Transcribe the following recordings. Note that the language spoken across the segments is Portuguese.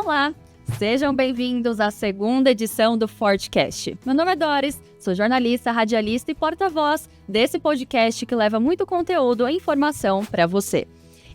Olá, sejam bem-vindos à segunda edição do Fortcast. Meu nome é Doris, sou jornalista, radialista e porta-voz desse podcast que leva muito conteúdo e informação para você.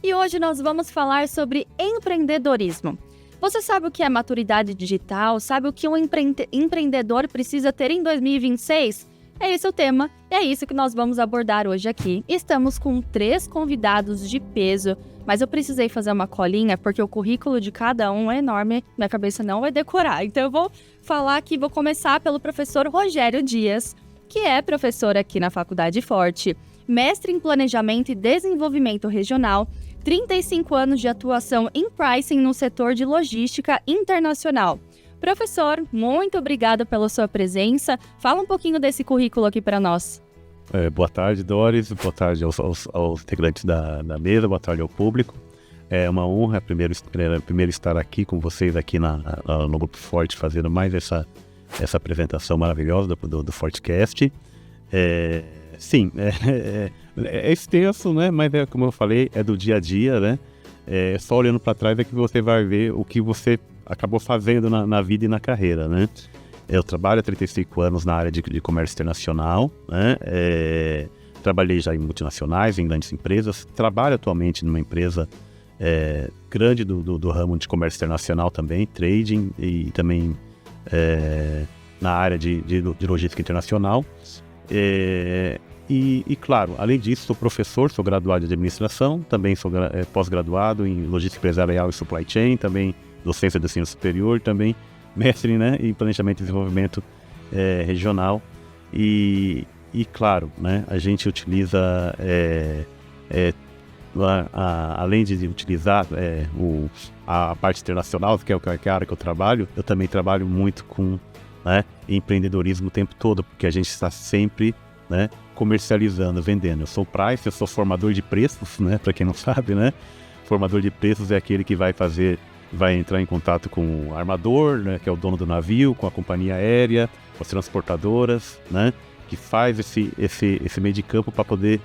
E hoje nós vamos falar sobre empreendedorismo. Você sabe o que é maturidade digital? Sabe o que um empreendedor precisa ter em 2026? É esse o tema e é isso que nós vamos abordar hoje aqui. Estamos com 3 convidados de peso, mas eu precisei fazer uma colinha porque o currículo de cada um é enorme, minha cabeça não vai decorar. Então eu vou falar aqui, vou começar pelo professor Rogério Dias, que é professor aqui na Faculdade Forte, mestre em Planejamento e Desenvolvimento Regional, 35 anos de atuação em pricing no setor de logística internacional. Professor, muito obrigada pela sua presença. Fala um pouquinho desse currículo aqui para nós. Boa tarde, Doris. Boa tarde aos integrantes da mesa. Boa tarde ao público. É uma honra primeiro estar aqui com vocês aqui no Grupo Forte, fazendo mais essa apresentação maravilhosa do Fortcast. Sim, é extenso, né? Mas como eu falei, é do dia a dia, né? Só olhando para trás é que você vai ver o que você acabou fazendo na vida e na carreira, né? Eu trabalho há 35 anos na área de comércio internacional, né? Trabalhei já em multinacionais, em grandes empresas. Trabalho atualmente numa empresa grande do ramo de comércio internacional também, trading e também na área de logística internacional. E claro, além disso, sou professor, sou graduado em administração, também sou pós-graduado em logística empresarial e supply chain, também docência de ensino superior, também mestre, né, em planejamento e desenvolvimento regional. E claro, né, a gente utiliza, além de utilizar a parte internacional, que é a área que eu trabalho, eu também trabalho muito com, né, empreendedorismo o tempo todo, porque a gente está sempre, né, comercializando, vendendo. Eu sou price, eu sou formador de preços, né, para quem não sabe, né, formador de preços é aquele que vai entrar em contato com o armador, né, que é o dono do navio, com a companhia aérea, com as transportadoras, né, que faz esse meio de campo para poder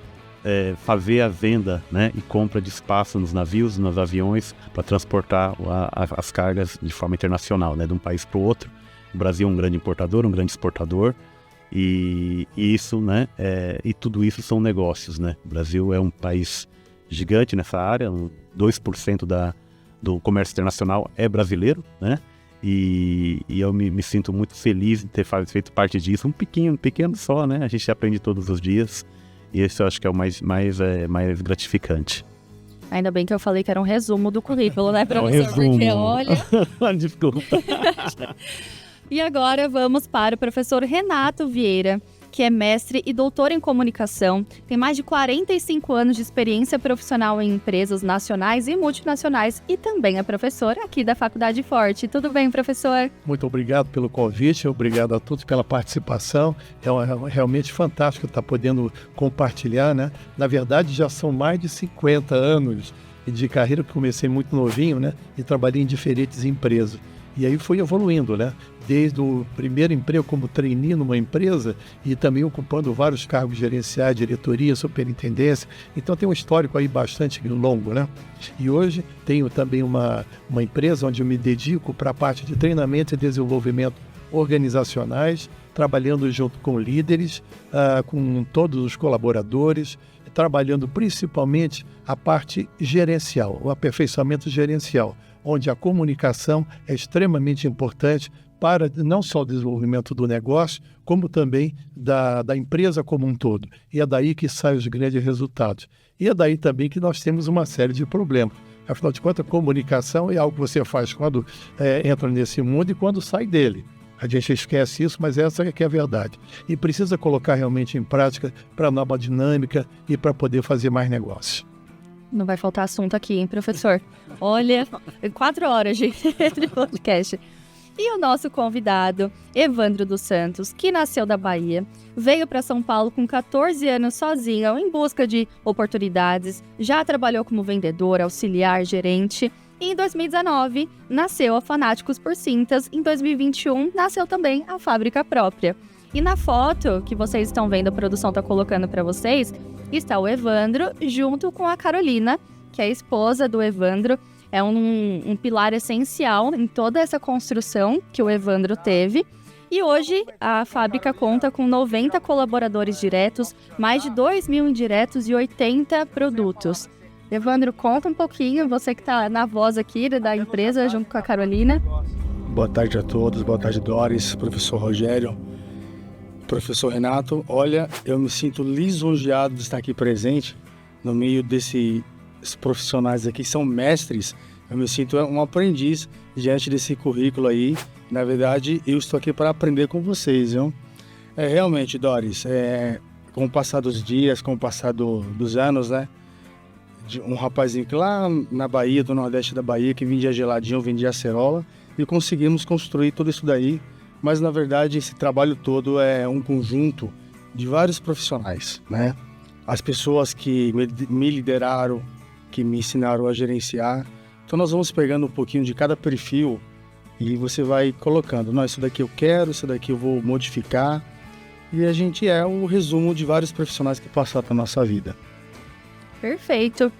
fazer a venda, né, e compra de espaço nos navios, nos aviões, para transportar as cargas de forma internacional, né, de um país para o outro. O Brasil é um grande importador, um grande exportador, e isso, né, e tudo isso são negócios, né. O Brasil é um país gigante nessa área, 2% do comércio internacional é brasileiro, né? E eu me sinto muito feliz de ter feito parte disso. Um pequeno só, né? A gente aprende todos os dias e esse eu acho que é o mais gratificante. Ainda bem que eu falei que era um resumo do currículo, né, professor? É um resumo. Porque olha... Desculpa. E agora vamos para o professor Renato Vieira, que é mestre e doutor em comunicação, tem mais de 45 anos de experiência profissional em empresas nacionais e multinacionais e também é professor aqui da Faculdade Forte. Tudo bem, professor? Muito obrigado pelo convite, obrigado a todos pela participação. É realmente fantástico estar podendo compartilhar, né? Na verdade, já são mais de 50 anos de carreira, que comecei muito novinho, né? E trabalhei em diferentes empresas. E aí fui evoluindo, né? Desde o primeiro emprego como trainee numa empresa e também ocupando vários cargos gerenciais, diretoria, superintendência. Então tem um histórico aí bastante longo, né? E hoje tenho também uma empresa onde eu me dedico para a parte de treinamento e desenvolvimento organizacionais, trabalhando junto com líderes, com todos os colaboradores, trabalhando principalmente a parte gerencial, o aperfeiçoamento gerencial, onde a comunicação é extremamente importante para não só o desenvolvimento do negócio, como também da empresa como um todo. E é daí que saem os grandes resultados. E é daí também que nós temos uma série de problemas. Afinal de contas, a comunicação é algo que você faz quando entra nesse mundo e quando sai dele. A gente esquece isso, mas essa é que é a verdade. E precisa colocar realmente em prática para a nova dinâmica e para poder fazer mais negócios. Não vai faltar assunto aqui, hein, professor? Olha, 4 horas de podcast. E o nosso convidado, Evandro dos Santos, que nasceu da Bahia, veio para São Paulo com 14 anos sozinho, em busca de oportunidades, já trabalhou como vendedor, auxiliar, gerente, e em 2019 nasceu a Fanáticos por Cintas, em 2021 nasceu também a fábrica própria. E na foto que vocês estão vendo, a produção está colocando para vocês, está o Evandro junto com a Carolina, que é a esposa do Evandro. é um pilar essencial em toda essa construção que o Evandro teve. E hoje a fábrica conta com 90 colaboradores diretos, mais de 2.000 indiretos e 80 produtos. Evandro, conta um pouquinho, você que está na voz aqui da empresa, junto com a Carolina. Boa tarde a todos, boa tarde, Doris, professor Rogério, professor Renato. Olha, eu me sinto lisonjeado de estar aqui presente no meio desses profissionais aqui, são mestres. Eu me sinto um aprendiz diante desse currículo aí. Na verdade, eu estou aqui para aprender com vocês, viu? Realmente, Doris, com o passar dos dias, com o passar dos anos, né? Um rapazinho que lá na Bahia, do Nordeste da Bahia, que vendia geladinho, vendia acerola, e conseguimos construir tudo isso daí. Mas, na verdade, esse trabalho todo é um conjunto de vários profissionais, né? As pessoas que me lideraram, que me ensinaram a gerenciar. Então, nós vamos pegando um pouquinho de cada perfil e você vai colocando, não, isso daqui eu quero, isso daqui eu vou modificar. E a gente é o resumo de vários profissionais que passaram pela nossa vida. Perfeito.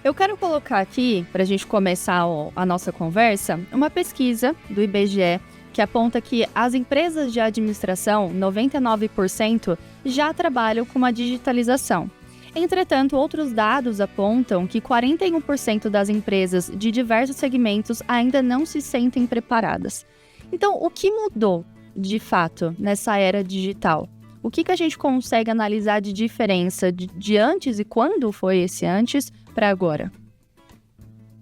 Eu quero colocar aqui, para a gente começar a nossa conversa, uma pesquisa do IBGE que aponta que as empresas de administração, 99%, já trabalham com a digitalização. Entretanto, outros dados apontam que 41% das empresas de diversos segmentos ainda não se sentem preparadas. Então, o que mudou, de fato, nessa era digital? O que a gente consegue analisar de diferença de antes e quando foi esse antes para agora?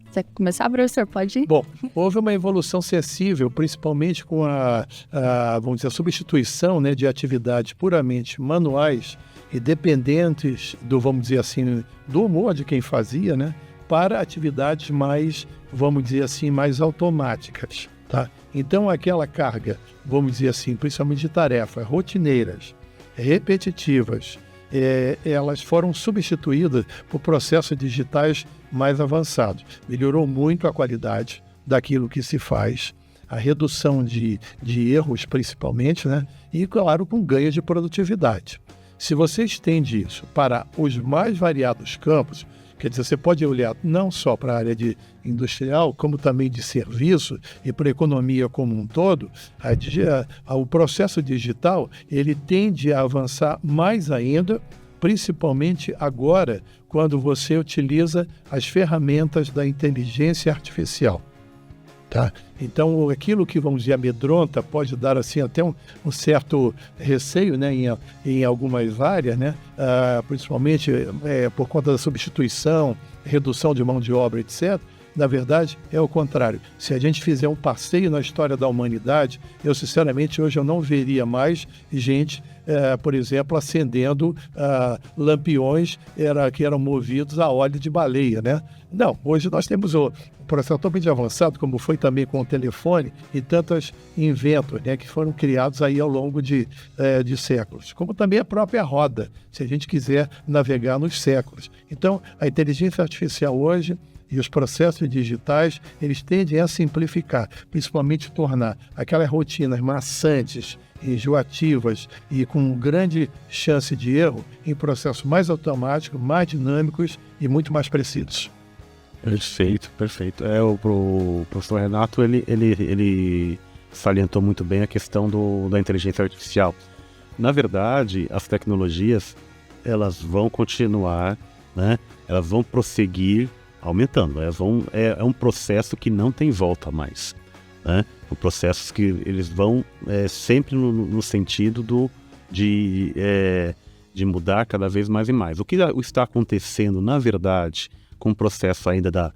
Você quer começar, professor? Pode ir? Bom, houve uma evolução sensível, principalmente com vamos dizer, a substituição, né, de atividades puramente manuais e dependentes vamos dizer assim, do humor de quem fazia, né, para atividades mais, vamos dizer assim, mais automáticas, tá? Então, aquela carga, vamos dizer assim, principalmente de tarefas rotineiras, repetitivas, elas foram substituídas por processos digitais mais avançados. Melhorou muito a qualidade daquilo que se faz, a redução de erros principalmente, né? E, claro, com ganho de produtividade. Se você estende isso para os mais variados campos, quer dizer, você pode olhar não só para a área de industrial, como também de serviço e para a economia como um todo, o processo digital ele tende a avançar mais ainda, principalmente agora, quando você utiliza as ferramentas da inteligência artificial. Tá? Então, aquilo que, vamos dizer, amedronta pode dar assim, até um certo receio, né, em algumas áreas, né, principalmente por conta da substituição, redução de mão de obra, etc. Na verdade, é o contrário. Se a gente fizer um passeio na história da humanidade, eu, sinceramente, hoje eu não veria mais gente, por exemplo, acendendo lampiões que eram movidos a óleo de baleia, né? Não, hoje nós temos o processo totalmente avançado, como foi também com o telefone e tantos inventos, né, que foram criados aí ao longo de séculos, como também a própria roda, se a gente quiser navegar nos séculos. Então, a inteligência artificial hoje e os processos digitais, eles tendem a simplificar, principalmente tornar aquelas rotinas maçantes, enjoativas e com grande chance de erro em processos mais automáticos, mais dinâmicos e muito mais precisos. Perfeito. O professor Renato, ele salientou muito bem a questão da inteligência artificial. Na verdade, as tecnologias, elas vão continuar, né? Elas vão prosseguir aumentando. É um processo que não tem volta mais, né? Um processo que eles vão sempre no sentido de mudar cada vez mais e mais. O que está acontecendo, na verdade, com o processo ainda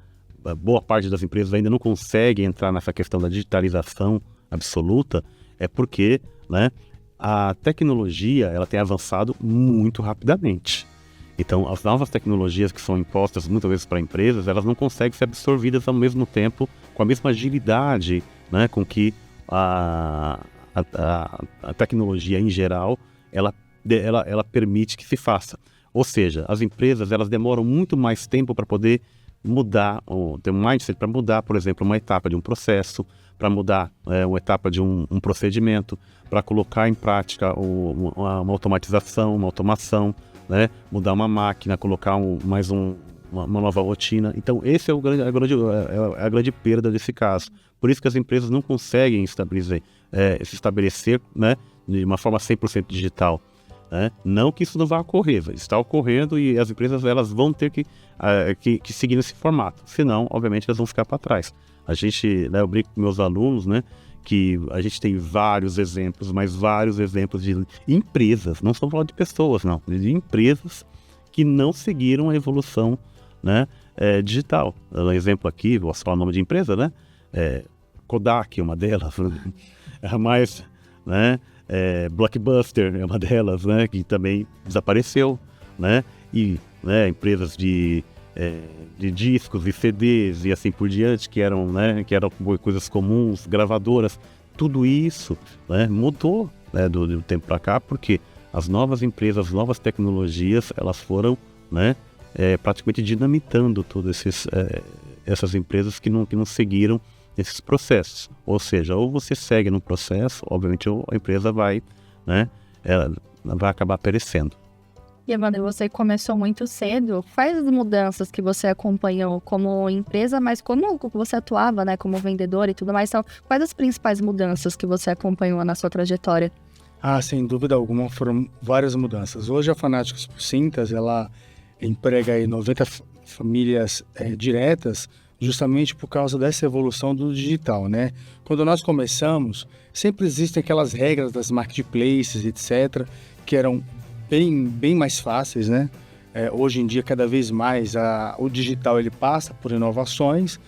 boa parte das empresas ainda não consegue entrar nessa questão da digitalização absoluta, é porque, né, a tecnologia ela tem avançado muito rapidamente. Então, as novas tecnologias que são impostas muitas vezes para empresas, elas não conseguem ser absorvidas ao mesmo tempo, com a mesma agilidade, né, com que a tecnologia em geral, ela permite que se faça. Ou seja, as empresas elas demoram muito mais tempo para poder mudar, ter um mindset para mudar, por exemplo, uma etapa de um processo, para mudar uma etapa de um procedimento, para colocar em prática uma automatização, uma automação, né? Mudar uma máquina, colocar mais uma nova rotina. Então, esse é a grande perda desse caso. Por isso que as empresas não conseguem se estabelecer, né, de uma forma 100% digital. Né? Não que isso não vá ocorrer, está ocorrendo e as empresas elas vão ter que seguir nesse formato. Senão, obviamente, elas vão ficar para trás. A gente, né, eu brinco com meus alunos, né, que a gente tem vários exemplos, mas vários exemplos de empresas, não estamos falando de pessoas, não, de empresas que não seguiram a evolução, né, digital. Um exemplo aqui, vou falar o nome de empresa, né? Kodak é uma delas, mas, né, Blockbuster é uma delas, né, que também desapareceu, né? E, né, empresas de discos e CDs e assim por diante, que eram coisas comuns, gravadoras, tudo isso, né, mudou, né, do tempo para cá, porque as novas empresas, as novas tecnologias, elas foram, né, praticamente dinamitando todas essas empresas que não seguiram esses processos. Ou seja, ou você segue no processo, obviamente a empresa vai, né, ela vai acabar perecendo. E, Evandro, você começou muito cedo. Quais as mudanças que você acompanhou como empresa, mas como você atuava, né, como vendedor e tudo mais? Então, quais as principais mudanças que você acompanhou na sua trajetória? Sem dúvida alguma, foram várias mudanças. Hoje a Fanáticos por Cintas, ela emprega aí 90 famílias diretas, justamente por causa dessa evolução do digital, né? Quando nós começamos, sempre existem aquelas regras das marketplaces, etc., que eram bem mais fáceis, né? Hoje em dia, cada vez mais, o digital ele passa por inovações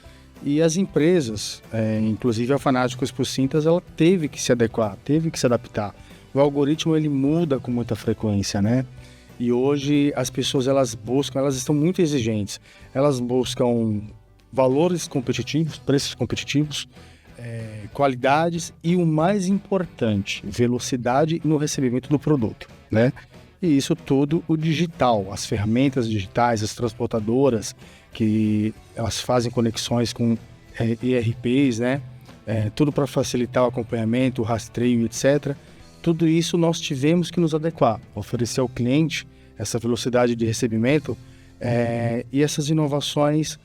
e as empresas, inclusive a Fanáticos por Cintas, ela teve que se adequar, teve que se adaptar. O algoritmo ele muda com muita frequência, né? E hoje as pessoas elas estão muito exigentes, elas buscam valores competitivos, preços competitivos, qualidades e o mais importante, velocidade no recebimento do produto, né? E isso tudo o digital, as ferramentas digitais, as transportadoras, que elas fazem conexões com ERPs, né? Tudo para facilitar o acompanhamento, o rastreio, etc. Tudo isso nós tivemos que nos adequar, oferecer ao cliente essa velocidade de recebimento e essas inovações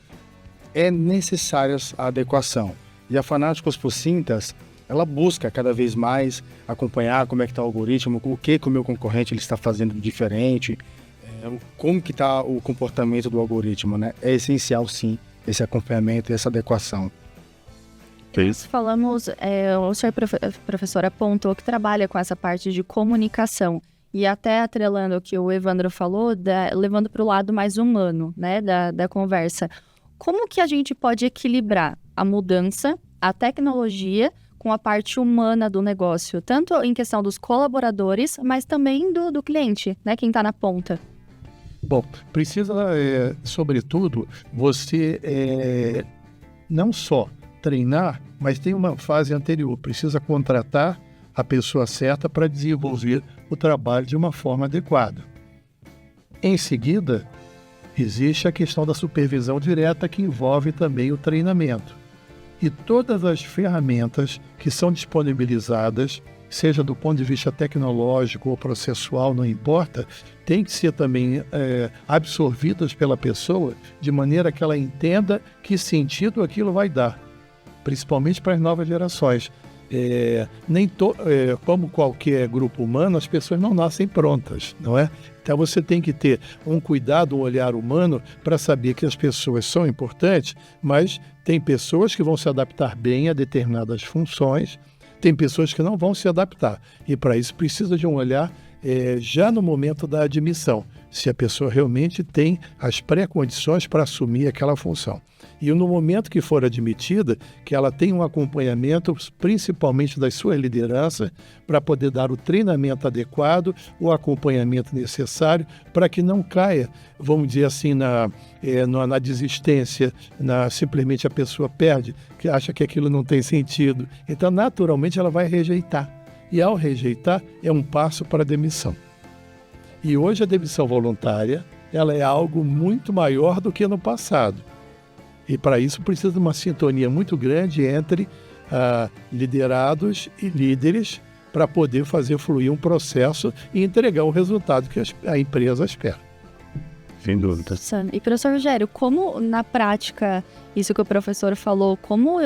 necessárias à adequação. E a Fanáticos por Cintas, ela busca cada vez mais acompanhar como é que está o algoritmo, o que o meu concorrente ele está fazendo de diferente, como que está o comportamento do algoritmo, né? É essencial, sim, esse acompanhamento e essa adequação. Nós falamos, o senhor professor apontou que trabalha com essa parte de comunicação e até atrelando o que o Evandro falou, levando para o lado mais humano, né, da conversa. Como que a gente pode equilibrar a mudança, a tecnologia com a parte humana do negócio, tanto em questão dos colaboradores, mas também do cliente, né, quem está na ponta? Bom, precisa, sobretudo, você não só treinar, mas tem uma fase anterior. Precisa contratar a pessoa certa para desenvolver o trabalho de uma forma adequada. Em seguida, existe a questão da supervisão direta, que envolve também o treinamento. E todas as ferramentas que são disponibilizadas, seja do ponto de vista tecnológico ou processual, não importa, tem que ser também absorvidas pela pessoa de maneira que ela entenda que sentido aquilo vai dar, principalmente para as novas gerações. Como qualquer grupo humano, as pessoas não nascem prontas, não é? Então você tem que ter um cuidado, um olhar humano para saber que as pessoas são importantes, mas tem pessoas que vão se adaptar bem a determinadas funções, tem pessoas que não vão se adaptar. E para isso precisa de um olhar já no momento da admissão, se a pessoa realmente tem as pré-condições para assumir aquela função. E no momento que for admitida, que ela tenha um acompanhamento, principalmente da sua liderança, para poder dar o treinamento adequado, o acompanhamento necessário, para que não caia, vamos dizer assim, na desistência, simplesmente a pessoa perde, que acha que aquilo não tem sentido. Então, naturalmente, ela vai rejeitar. E ao rejeitar, é um passo para a demissão. E hoje a demissão voluntária, ela é algo muito maior do que no passado. E para isso precisa de uma sintonia muito grande entre liderados e líderes para poder fazer fluir um processo e entregar o resultado que a empresa espera. sem dúvida. E professor Rogério, como na prática, isso que o professor falou, como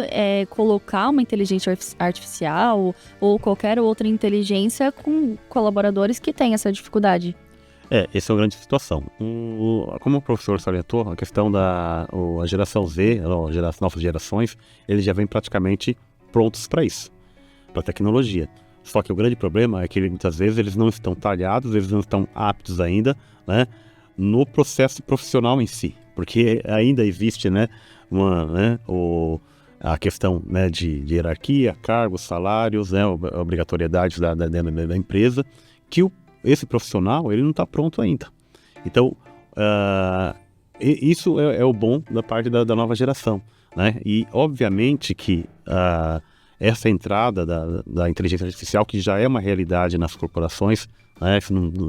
colocar uma inteligência artificial ou qualquer outra inteligência com colaboradores que têm essa dificuldade? Essa é uma grande situação. Como o professor salientou, a questão da a geração Z, as novas gerações, eles já vêm praticamente prontos para isso, para a tecnologia. Só que o grande problema é que muitas vezes eles não estão talhados, eles não estão aptos ainda, né, no processo profissional em si, porque ainda existe, né, a questão, né, de hierarquia, cargos, salários, né, obrigatoriedades da empresa, que esse profissional ele não está pronto ainda. Então, isso é o bom da parte da nova geração, né? E obviamente que essa entrada da inteligência artificial, que já é uma realidade nas corporações, né?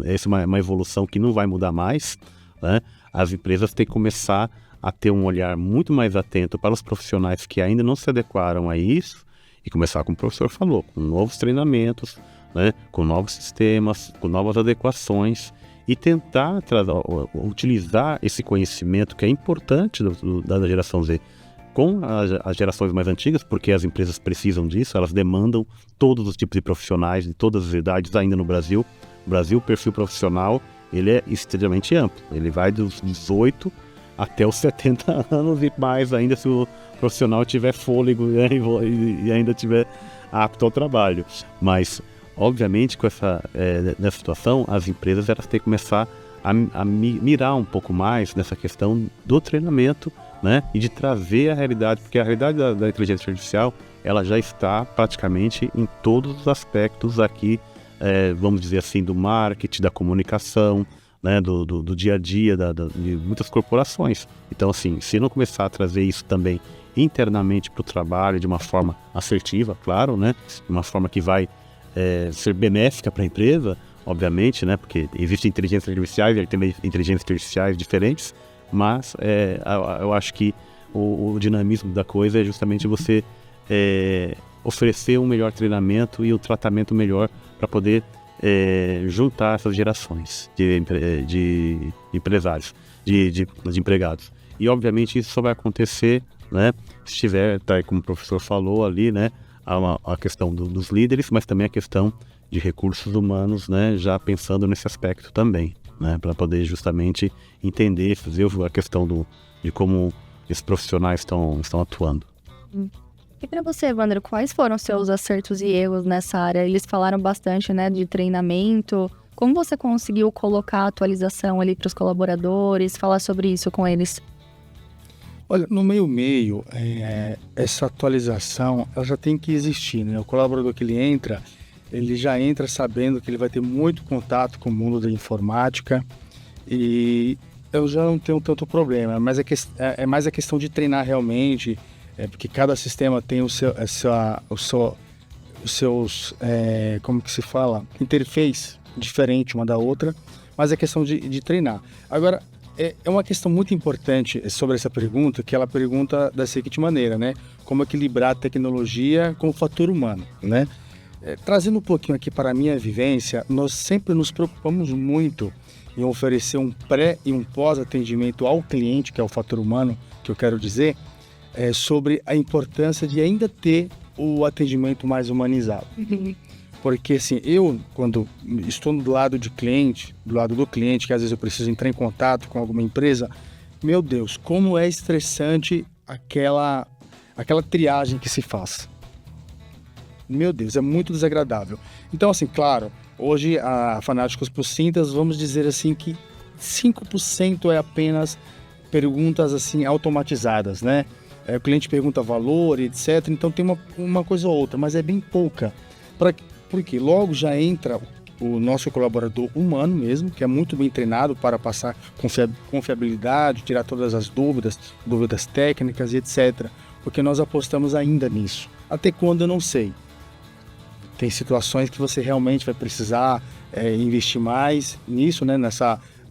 Essa é uma evolução que não vai mudar mais, né? As empresas têm que começar a ter um olhar muito mais atento para os profissionais que ainda não se adequaram a isso e começar, como o professor falou, com novos treinamentos, né? Com novos sistemas, com novas adequações e tentar utilizar esse conhecimento que é importante da geração Z com as gerações mais antigas, porque as empresas precisam disso, elas demandam todos os tipos de profissionais de todas as idades ainda no Brasil. No Brasil, o perfil profissional ele é extremamente amplo, ele vai dos 18 até os 70 anos e mais ainda se o profissional tiver fôlego e ainda tiver apto ao trabalho. Mas, obviamente, nessa situação, as empresas elas têm que começar a mirar um pouco mais nessa questão do treinamento, né, e de trazer a realidade, porque a realidade da inteligência artificial ela já está praticamente em todos os aspectos aqui, vamos dizer assim, do marketing, da comunicação, né, do dia a dia de muitas corporações. Então, assim, se não começar a trazer isso também internamente para o trabalho de uma forma assertiva, claro, né, de uma forma que vai ser benéfica para a empresa, obviamente, né, porque existem inteligências artificiais e tem inteligências artificiais diferentes, mas eu acho que o dinamismo da coisa é justamente você oferecer um melhor treinamento e um tratamento melhor para poder juntar essas gerações de empresários, de empregados. E, obviamente, isso só vai acontecer, né, se tiver, tá, como o professor falou ali, né, a questão dos líderes, mas também a questão de recursos humanos, né, já pensando nesse aspecto também, né, para poder justamente entender, fazer a questão de como esses profissionais estão atuando. E para você, Evandro, quais foram os seus acertos e erros nessa área? Eles falaram bastante, né, de treinamento. Como você conseguiu colocar a atualização ali para os colaboradores, falar sobre isso com eles? Olha, no meio, essa atualização ela já tem que existir, né? O colaborador que ele já entra sabendo que ele vai ter muito contato com o mundo da informática e eu já não tenho tanto problema, mas é mais a questão de treinar realmente, porque cada sistema tem os seus, como que se fala, interface diferente uma da outra, mas é questão de treinar. Agora, é uma questão muito importante sobre essa pergunta, que ela pergunta da seguinte maneira, né? Como equilibrar a tecnologia com o fator humano, né? Trazendo um pouquinho aqui para a minha vivência, nós sempre nos preocupamos muito em oferecer um pré e um pós-atendimento ao cliente, que é o fator humano, que eu quero dizer, sobre a importância de ainda ter o atendimento mais humanizado. Porque assim, eu, quando estou do lado do cliente, que às vezes eu preciso entrar em contato com alguma empresa, meu Deus, como é estressante aquela triagem que se faz. Meu Deus, é muito desagradável. Então, assim, claro, hoje a Fanáticos por Cintas, vamos dizer assim que 5% é apenas perguntas assim automatizadas, né? O cliente pergunta valor, etc. Então tem uma coisa ou outra, mas é bem pouca. Porque logo já entra o nosso colaborador humano mesmo, que é muito bem treinado para passar confiabilidade, tirar todas as dúvidas técnicas e etc. Porque nós apostamos ainda nisso. Até quando eu não sei. Tem situações que você realmente vai precisar investir mais nisso, né,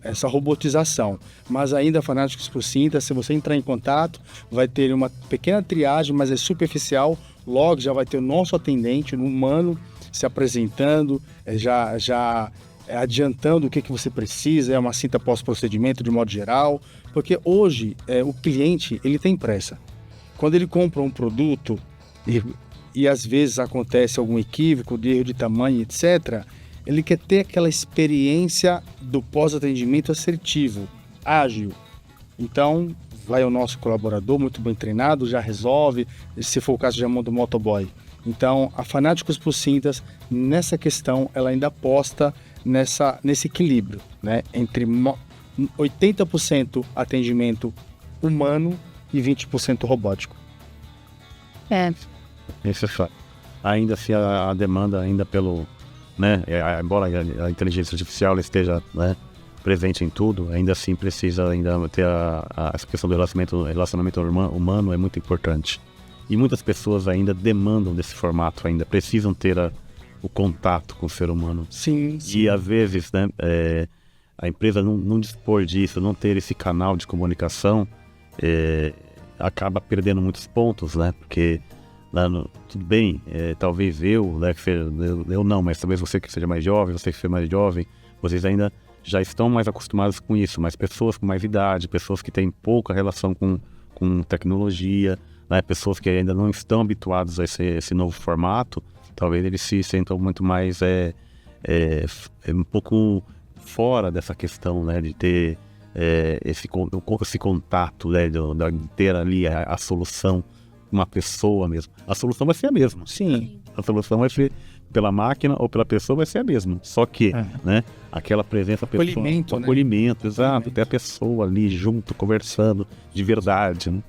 essa robotização. Mas ainda, Fanáticos por Cintas, se você entrar em contato, vai ter uma pequena triagem, mas é superficial. Logo já vai ter o nosso atendente, um humano, se apresentando, já adiantando o que você precisa, é uma cinta pós-procedimento de modo geral, porque hoje o cliente ele tem pressa. Quando ele compra um produto e às vezes acontece algum equívoco, de erro de tamanho, etc., ele quer ter aquela experiência do pós-atendimento assertivo, ágil. Então, vai o nosso colaborador muito bem treinado, já resolve, se for o caso, já manda o motoboy. Então, a Fanáticos por Cintas, nessa questão, ela ainda aposta nesse equilíbrio, né? Entre 80% atendimento humano e 20% robótico. Esse é fato. Ainda assim, a demanda ainda pelo, né, embora a inteligência artificial esteja, né, presente em tudo, ainda assim precisa ainda ter essa questão do relacionamento humano é muito importante. E muitas pessoas ainda demandam desse formato, ainda precisam ter o contato com o ser humano. Sim. E às vezes, né, a empresa não dispor disso, não ter esse canal de comunicação, acaba perdendo muitos pontos, né? Porque tudo bem, talvez eu não, mas talvez você que seja mais jovem, você que seja mais jovem, vocês ainda já estão mais acostumados com isso, mas pessoas com mais idade, pessoas que têm pouca relação com tecnologia, né, pessoas que ainda não estão habituados a esse novo formato, talvez eles se sentam muito mais um pouco fora dessa questão, né, de ter esse contato, né, de ter ali a solução, uma pessoa mesmo. A solução vai ser a mesma. Sim. A solução vai ser pela máquina ou pela pessoa, vai ser a mesma. Só que, né, aquela presença pessoal, acolhimento, exato, ter a pessoa ali junto, conversando de verdade, né?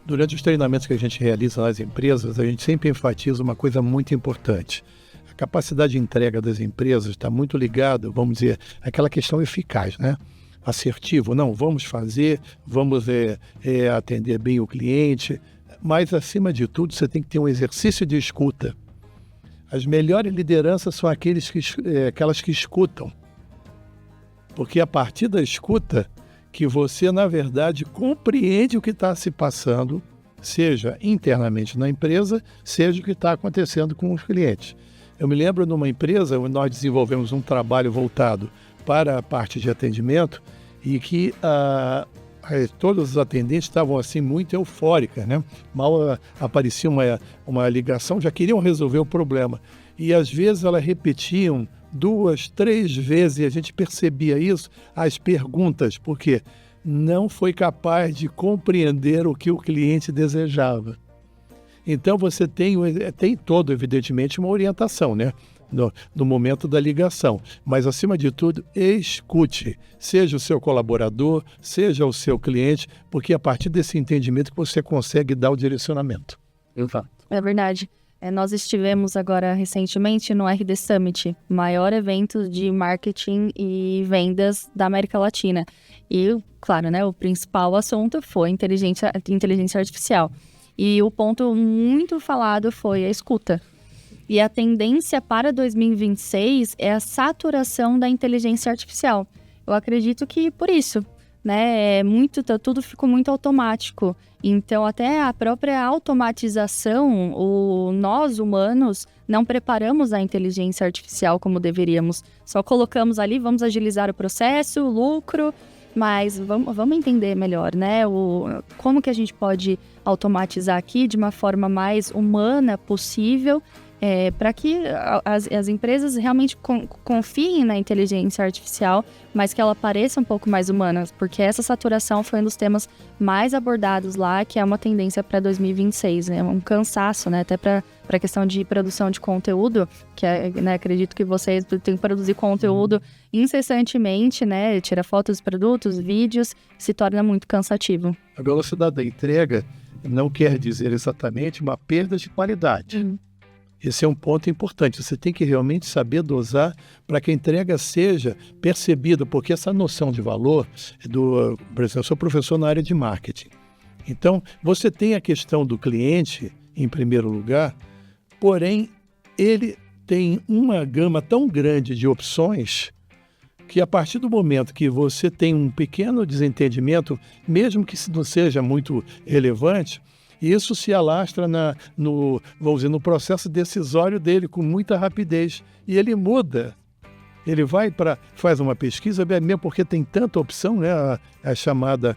Durante os treinamentos que a gente realiza nas empresas, a gente sempre enfatiza uma coisa muito importante. A capacidade de entrega das empresas está muito ligada, vamos dizer, àquela questão eficaz, né? Assertivo, não, vamos fazer, vamos atender bem o cliente, mas, acima de tudo, você tem que ter um exercício de escuta. As melhores lideranças são aquelas que escutam. Porque é a partir da escuta que você, na verdade, compreende o que está se passando, seja internamente na empresa, seja o que está acontecendo com os clientes. Eu me lembro numa empresa onde nós desenvolvemos um trabalho voltado para a parte de atendimento e que todos os atendentes estavam assim muito eufóricas, né? Mal aparecia uma ligação, já queriam resolver o problema. E às vezes elas repetiam 2, 3 vezes, e a gente percebia isso, as perguntas, porque não foi capaz de compreender o que o cliente desejava. Então você tem todo, evidentemente, uma orientação, né? No momento da ligação. Mas, acima de tudo, escute, seja o seu colaborador, seja o seu cliente, porque é a partir desse entendimento que você consegue dar o direcionamento. É verdade. Nós estivemos agora recentemente no RD Summit, maior evento de marketing e vendas da América Latina. E, claro, né, o principal assunto foi inteligência artificial. E o ponto muito falado foi a escuta. E a tendência para 2026 é a saturação da inteligência artificial. Eu acredito que por isso, né, tudo ficou muito automático. Então, até a própria automatização, nós humanos não preparamos a inteligência artificial como deveríamos. Só colocamos ali, vamos agilizar o processo, lucro, mas vamos entender melhor, né? Como que a gente pode automatizar aqui de uma forma mais humana possível, para que as empresas realmente confiem na inteligência artificial, mas que ela pareça um pouco mais humana, porque essa saturação foi um dos temas mais abordados lá, que é uma tendência para 2026, né? Um cansaço, né? Até para a questão de produção de conteúdo, que né, acredito que vocês têm que produzir conteúdo incessantemente, né? Tira fotos dos produtos, vídeos, se torna muito cansativo. A velocidade da entrega não quer dizer exatamente uma perda de qualidade. Esse é um ponto importante. Você tem que realmente saber dosar para que a entrega seja percebida, porque essa noção de valor, por exemplo, eu sou professor na área de marketing. Então, você tem a questão do cliente, em primeiro lugar, porém, ele tem uma gama tão grande de opções que a partir do momento que você tem um pequeno desentendimento, mesmo que não seja muito relevante, isso se alastra no processo decisório dele com muita rapidez. E ele muda Ele vai faz uma pesquisa, mesmo porque tem tanta opção, né? A chamada,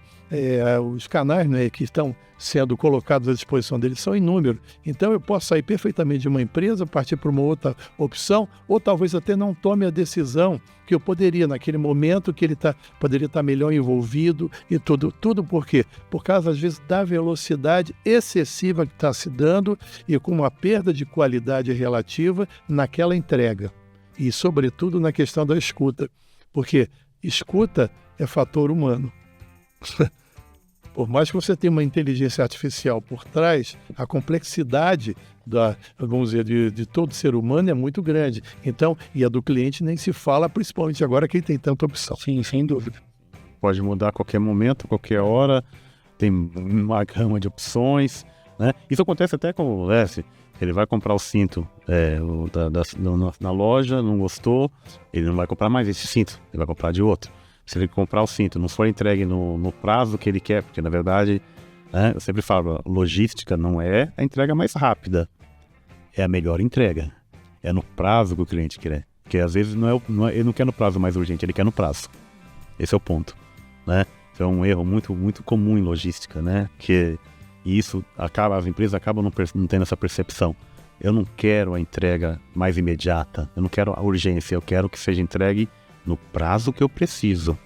os canais, né, que estão sendo colocados à disposição dele são inúmeros. Então eu posso sair perfeitamente de uma empresa, partir para uma outra opção, ou talvez até não tome a decisão que eu poderia naquele momento, que ele poderia estar melhor envolvido e tudo. Tudo por quê? Por causa, às vezes, da velocidade excessiva que está se dando e com uma perda de qualidade relativa naquela entrega. E, sobretudo, na questão da escuta. Porque escuta é fator humano. Por mais que você tenha uma inteligência artificial por trás, a complexidade vamos dizer, de todo ser humano é muito grande. Então, e a do cliente nem se fala, principalmente agora que ele tem tanta opção. Sim, sem dúvida. Pode mudar a qualquer momento, a qualquer hora, tem uma gama de opções, né? Isso acontece até com o Lécio. Ele vai comprar o cinto na loja, não gostou, ele não vai comprar mais esse cinto, ele vai comprar de outro. Se ele comprar o cinto, não for entregue no prazo que ele quer, porque na verdade, né, eu sempre falo, logística não é a entrega mais rápida, é a melhor entrega. É no prazo que o cliente quer. Porque às vezes ele não quer no prazo mais urgente, ele quer no prazo. Esse é o ponto, né? Então é um erro muito, muito comum em logística, né? E isso as empresas acabam não tendo essa percepção. Eu não quero a entrega mais imediata, eu não quero a urgência, eu quero que seja entregue no prazo que eu preciso.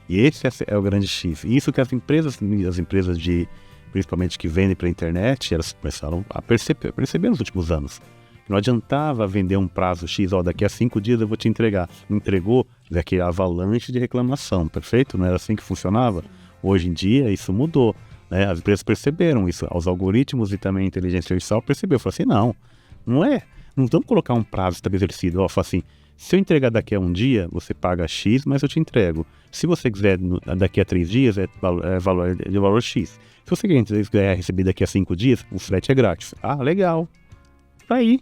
E esse é o grande X. E isso que as empresas principalmente que vendem para a internet, elas começaram a perceber nos últimos anos. Não adiantava vender um prazo X, daqui a 5 dias eu vou te entregar. Não entregou, daqui a avalanche de reclamação, perfeito? Não era assim que funcionava? Hoje em dia isso mudou, né? As empresas perceberam isso, os algoritmos e também a inteligência artificial perceberam. Falaram assim, não vamos colocar um prazo estabelecido. Fala assim, se eu entregar daqui a um dia, você paga X, mas eu te entrego. Se você quiser daqui a 3 dias, é valor X. Se você quiser receber daqui a 5 dias, o frete é grátis. Ah, legal. Tá aí.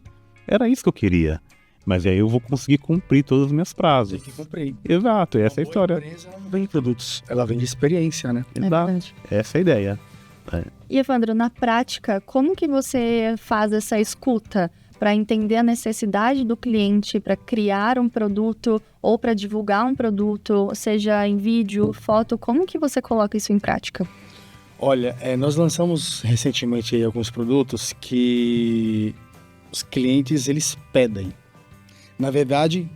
Era isso que eu queria. Mas aí eu vou conseguir cumprir todos os meus prazos. Tem que cumprir. Exato, essa é a história. A empresa não vende produtos, ela vende experiência, né? Exato. Essa é a ideia. E, Evandro, na prática, como que você faz essa escuta para entender a necessidade do cliente, para criar um produto ou para divulgar um produto, seja em vídeo, foto, como que você coloca isso em prática? Olha, nós lançamos recentemente aí alguns produtos que os clientes, eles pedem. Na verdade,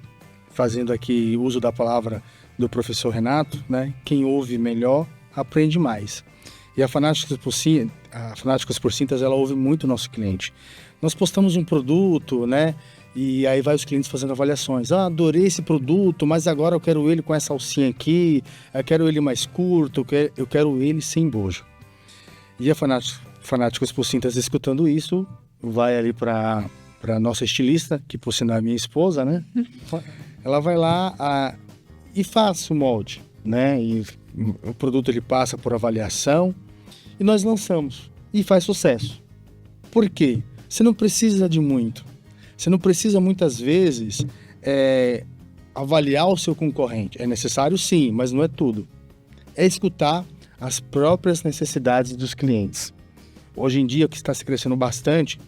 fazendo aqui uso da palavra do professor Renato, né? Quem ouve melhor, aprende mais. E a Fanáticos por Cintas, ela ouve muito o nosso cliente. Nós postamos um produto, né? E aí vai os clientes fazendo avaliações. Adorei esse produto, mas agora eu quero ele com essa alcinha aqui, eu quero ele mais curto, eu quero ele sem bojo. E a Fanáticos por Cintas, escutando isso, vai ali para nossa estilista, que por sinal é minha esposa, né? Ela vai lá e faz o molde, né? E o produto ele passa por avaliação e nós lançamos. E faz sucesso. Por quê? Você não precisa de muito. Você não precisa, muitas vezes, avaliar o seu concorrente. É necessário, sim, mas não é tudo. É escutar as próprias necessidades dos clientes. Hoje em dia, o que está se crescendo bastante,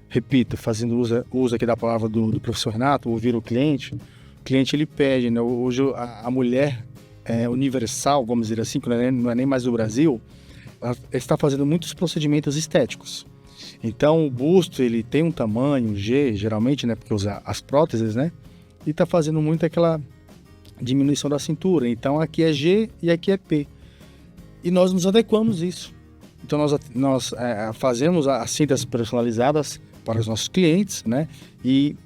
repito, fazendo uso aqui da palavra do professor Renato, ouvir o cliente ele pede, né? Hoje a mulher universal, vamos dizer assim, que não é nem mais do Brasil, ela está fazendo muitos procedimentos estéticos. Então o busto ele tem um tamanho G, geralmente, né, porque usa as próteses, né, e está fazendo muito aquela diminuição da cintura. Então aqui é G e aqui é P. E nós nos adequamos isso. Então nós fazemos as cintas personalizadas para os nossos clientes, né, e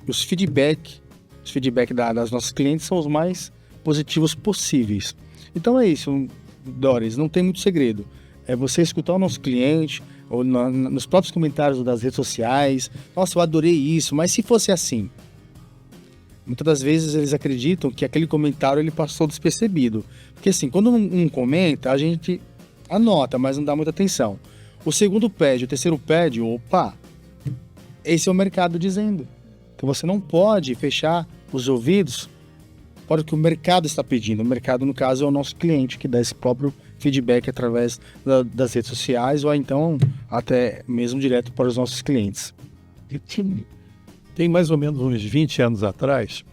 os feedback das nossas clientes são os mais positivos possíveis. Então é isso, Doris, não tem muito segredo. É você escutar o nosso cliente, ou nos próprios comentários das redes sociais. Nossa, eu adorei isso, mas se fosse assim? Muitas das vezes eles acreditam que aquele comentário ele passou despercebido. Porque assim, quando um comenta, a gente anota, mas não dá muita atenção. O segundo pede, o terceiro pede, opa, esse é o mercado dizendo. Então você não pode fechar os ouvidos para o que o mercado está pedindo. O mercado, no caso, é o nosso cliente que dá esse próprio feedback através das redes sociais ou então até mesmo direto para os nossos clientes. Tem mais ou menos uns 20 anos atrás,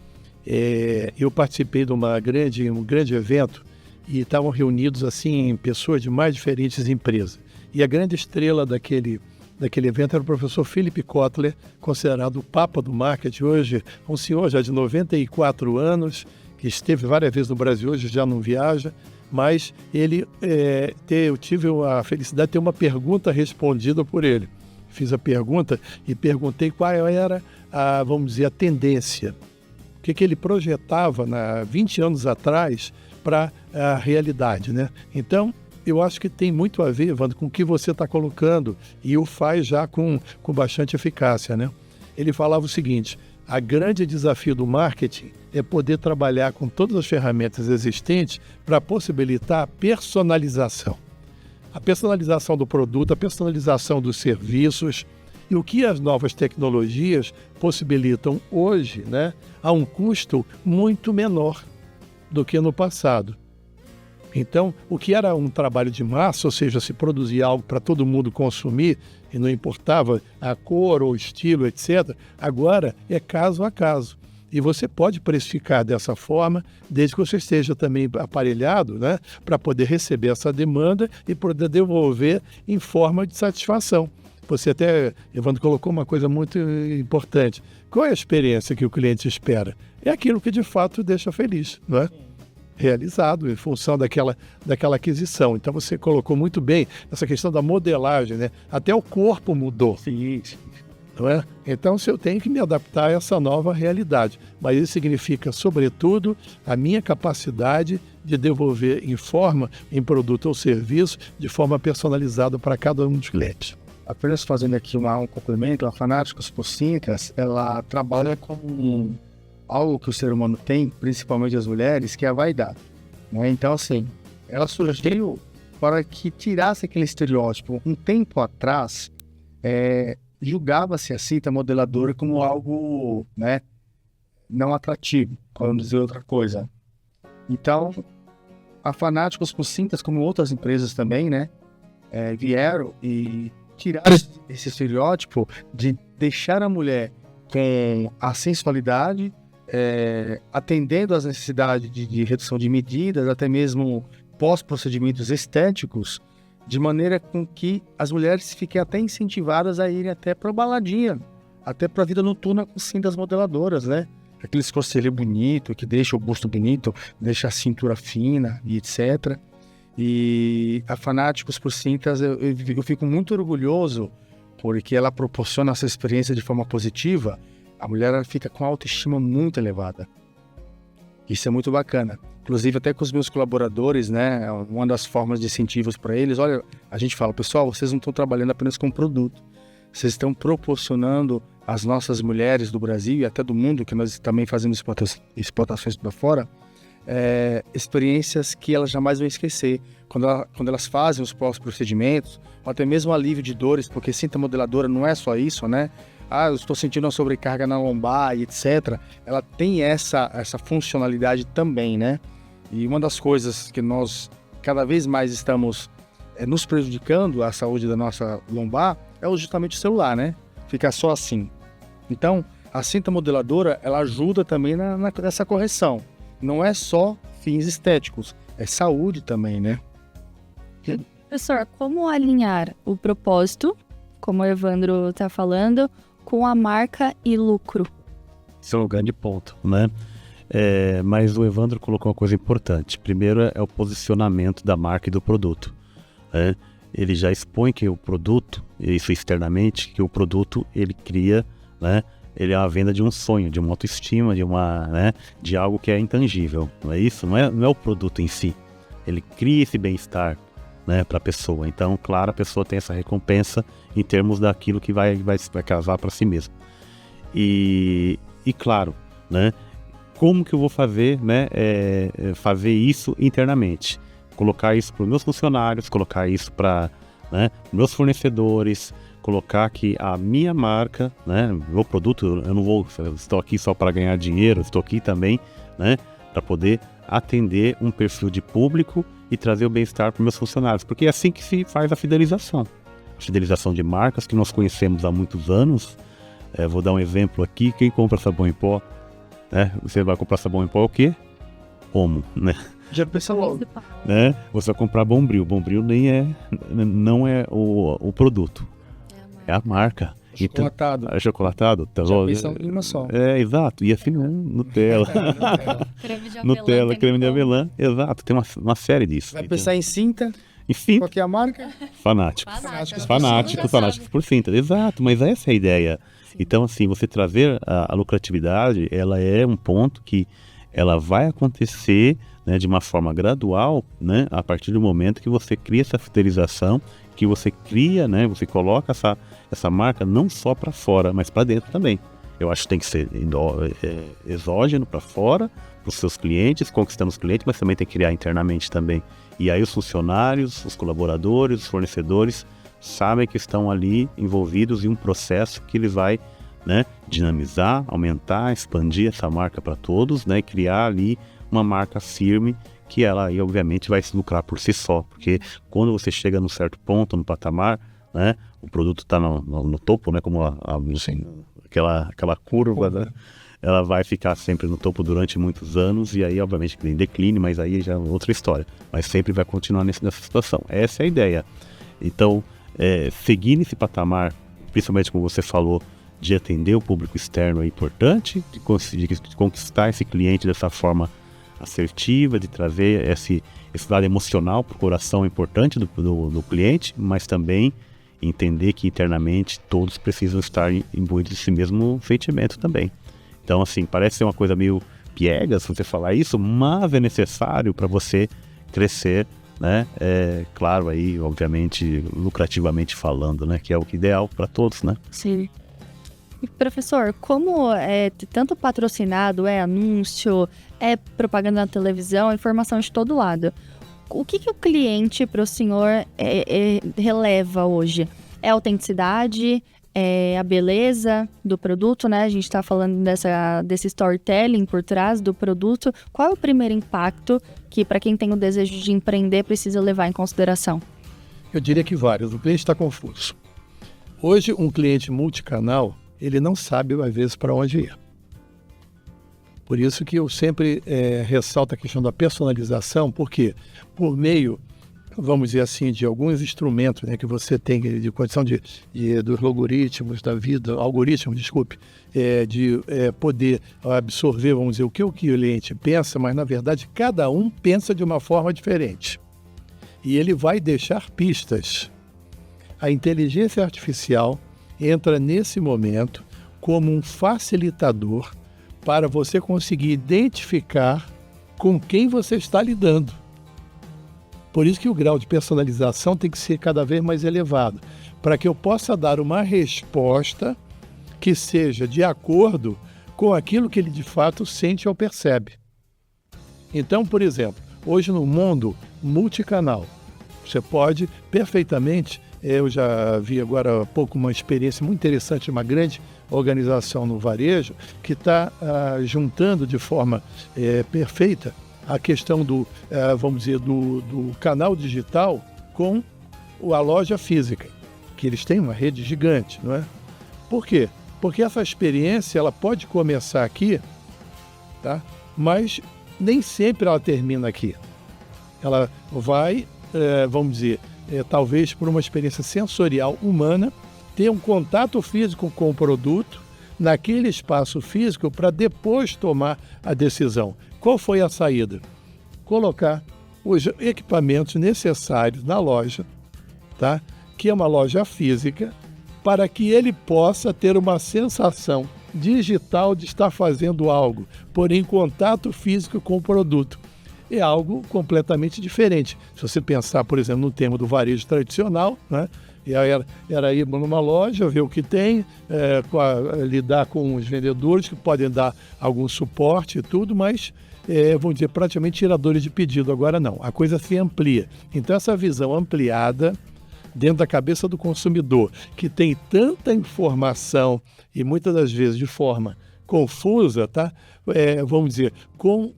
eu participei de um grande evento e estavam reunidos assim pessoas de mais diferentes empresas. E a grande estrela daquele evento era o professor Philip Kotler, considerado o papa do marketing hoje, um senhor já de 94 anos, que esteve várias vezes no Brasil, hoje já não viaja, mas eu tive a felicidade de ter uma pergunta respondida por ele. Fiz a pergunta e perguntei qual era vamos dizer, a tendência, o que ele projetava 20 anos atrás para a realidade, né? Então, eu acho que tem muito a ver, Evandro, com o que você está colocando e o faz já com bastante eficácia, né? Ele falava o seguinte: a grande desafio do marketing é poder trabalhar com todas as ferramentas existentes para possibilitar a personalização. A personalização do produto, a personalização dos serviços e o que as novas tecnologias possibilitam hoje, né, a um custo muito menor do que no passado. Então, o que era um trabalho de massa, ou seja, se produzia algo para todo mundo consumir e não importava a cor ou estilo, etc., agora é caso a caso. E você pode precificar dessa forma, desde que você esteja também aparelhado, né, para poder receber essa demanda e poder devolver em forma de satisfação. Você até, Evandro, colocou uma coisa muito importante. Qual é a experiência que o cliente espera? É aquilo que de fato deixa feliz, não é? Realizado em função daquela aquisição. Então você colocou muito bem essa questão da modelagem, né? Até o corpo mudou. Sim. Não é? Então eu tenho que me adaptar a essa nova realidade. Mas isso significa, sobretudo, a minha capacidade de devolver em produto ou serviço de forma personalizada para cada um dos clientes. Apenas fazendo aqui um complemento, a Fanáticos por Cintas, ela trabalha com algo que o ser humano tem, principalmente as mulheres, que é a vaidade. Né? Então, assim, ela surgiu para que tirasse aquele estereótipo. Um tempo atrás, julgava-se a cinta modeladora como algo, né, não atrativo, vamos dizer outra coisa. Então, a Fanáticos por Cintas, como outras empresas também, né, vieram e tiraram esse estereótipo de deixar a mulher com a sensualidade, atendendo às necessidades de redução de medidas, até mesmo pós-procedimentos estéticos, de maneira com que as mulheres fiquem até incentivadas a irem até para a baladinha, até para a vida noturna com cintas modeladoras, né? Aqueles corselet bonito, que deixa o busto bonito, deixa a cintura fina e etc. E a Fanáticos por Cintas, eu fico muito orgulhoso, porque ela proporciona essa experiência de forma positiva. A mulher ela fica com a autoestima muito elevada. Isso é muito bacana. Inclusive, até com os meus colaboradores, né? Uma das formas de incentivos para eles, olha, a gente fala, pessoal, vocês não estão trabalhando apenas com produto. Vocês estão proporcionando às nossas mulheres do Brasil e até do mundo, que nós também fazemos exportações para fora, experiências que elas jamais vão esquecer. Quando elas fazem os pós-procedimentos, ou até mesmo alívio de dores, porque cinta modeladora não é só isso, né? Eu estou sentindo uma sobrecarga na lombar e etc. Ela tem essa funcionalidade também, né? E uma das coisas que nós cada vez mais estamos nos prejudicando a saúde da nossa lombar é justamente o celular, né? Ficar só assim. Então, a cinta modeladora, ela ajuda também nessa correção. Não é só fins estéticos, é saúde também, né? Professor, como alinhar o propósito, como o Evandro está falando, com a marca e lucro? Esse é um grande ponto, né? Mas o Evandro colocou uma coisa importante. Primeiro é o posicionamento da marca e do produto, né? Ele já expõe que o produto, isso externamente, que o produto ele cria, né? Ele é a venda de um sonho, de uma autoestima, de algo que é intangível, não é isso? Não é o produto em si. Ele cria esse bem-estar, né, para a pessoa. Então, claro, a pessoa tem essa recompensa em termos daquilo que vai casar para si mesmo. E claro, né, como que eu vou fazer, né, fazer isso internamente? Colocar isso para os meus funcionários, colocar isso para, né, meus fornecedores, colocar que a minha marca, né, meu produto, eu estou aqui só para ganhar dinheiro, estou aqui também, né, para poder atender um perfil de público e trazer o bem-estar para os meus funcionários, porque é assim que se faz a fidelização. A fidelização de marcas que nós conhecemos há muitos anos. Vou dar um exemplo aqui, quem compra sabão em pó, né? Você vai comprar sabão em pó o quê? Omo, né? Já pensa logo. Né? Você vai comprar Bombril. Bombril não é o produto, é a marca. Chocolatado. Então, é chocolatado? Tá Já bom? pensa em uma só. Exato. E assim, Nutella. Creme de avelã. Nutella, tem creme de como. avelã. Exato. Tem uma série disso. Vai pensar em cinta, Enfim, qual que é a marca? fanáticos. Fanáticos Por cinta. Exato, mas essa é a ideia. Então, assim, você trazer a lucratividade, ela é um ponto que ela vai acontecer, né, de uma forma gradual, né, a partir do momento que você cria essa fidelização, que você cria, né, você coloca essa marca não só para fora, mas para dentro também. Eu acho que tem que ser exógeno para fora, para os seus clientes, conquistando os clientes, mas também tem que criar internamente também. E aí os funcionários, os colaboradores, os fornecedores sabem que estão ali envolvidos em um processo que ele vai, né, dinamizar, aumentar, expandir essa marca para todos, né, e criar ali uma marca firme que ela aí obviamente vai se lucrar por si só, porque quando você chega num certo ponto, no patamar, né, o produto está no topo, né, como aquela curva, né, ela vai ficar sempre no topo durante muitos anos e aí obviamente tem declínio, mas aí já é outra história, mas sempre vai continuar nessa situação. Essa é a ideia. Então, seguir nesse patamar, principalmente como você falou, de atender o público externo é importante, de conquistar esse cliente dessa forma assertiva, de trazer esse lado emocional para o coração importante do cliente, mas também entender que internamente todos precisam estar imbuídos desse mesmo sentimento também. Então, assim, parece ser uma coisa meio piegas você falar isso, mas é necessário para você crescer, né? Claro, aí, obviamente, lucrativamente falando, né? Que é o que é ideal para todos, né? Sim. E, professor, como é tanto patrocinado, é anúncio, é propaganda na televisão, informação de todo lado, o que o cliente para o senhor releva hoje? É a autenticidade? É a beleza do produto, né? A gente está falando desse storytelling por trás do produto. Qual é o primeiro impacto que, para quem tem o desejo de empreender, precisa levar em consideração? Eu diria que vários. O cliente está confuso. Hoje, um cliente multicanal, ele não sabe, às vezes, para onde ir. Por isso que eu sempre ressalto a questão da personalização, porque por meio, vamos dizer assim, de alguns instrumentos, né, que você tem de condição dos algoritmos da vida, de poder absorver, vamos dizer, o que o cliente pensa, mas na verdade cada um pensa de uma forma diferente. E ele vai deixar pistas. A inteligência artificial entra nesse momento como um facilitador para você conseguir identificar com quem você está lidando. Por isso que o grau de personalização tem que ser cada vez mais elevado, para que eu possa dar uma resposta que seja de acordo com aquilo que ele de fato sente ou percebe. Então, por exemplo, hoje no mundo multicanal, você pode perfeitamente, eu já vi agora há pouco uma experiência muito interessante de uma grande organização no varejo que está juntando de forma perfeita a questão vamos dizer, do canal digital com a loja física, que eles têm uma rede gigante, não é? Por quê? Porque essa experiência ela pode começar aqui, tá? Mas nem sempre ela termina aqui. Ela vai, vamos dizer, talvez por uma experiência sensorial humana, ter um contato físico com o produto naquele espaço físico para depois tomar a decisão. Qual foi a saída? Colocar os equipamentos necessários na loja, tá? Que é uma loja física, para que ele possa ter uma sensação digital de estar fazendo algo, porém em contato físico com o produto. É algo completamente diferente. Se você pensar, por exemplo, no termo do varejo tradicional, né? Era ir numa loja, ver o que tem, lidar com os vendedores que podem dar algum suporte e tudo, mas, vamos dizer, praticamente tiradores de pedido. Agora não, a coisa se amplia. Então essa visão ampliada dentro da cabeça do consumidor, que tem tanta informação e muitas das vezes de forma confusa, tá? Vamos dizer, com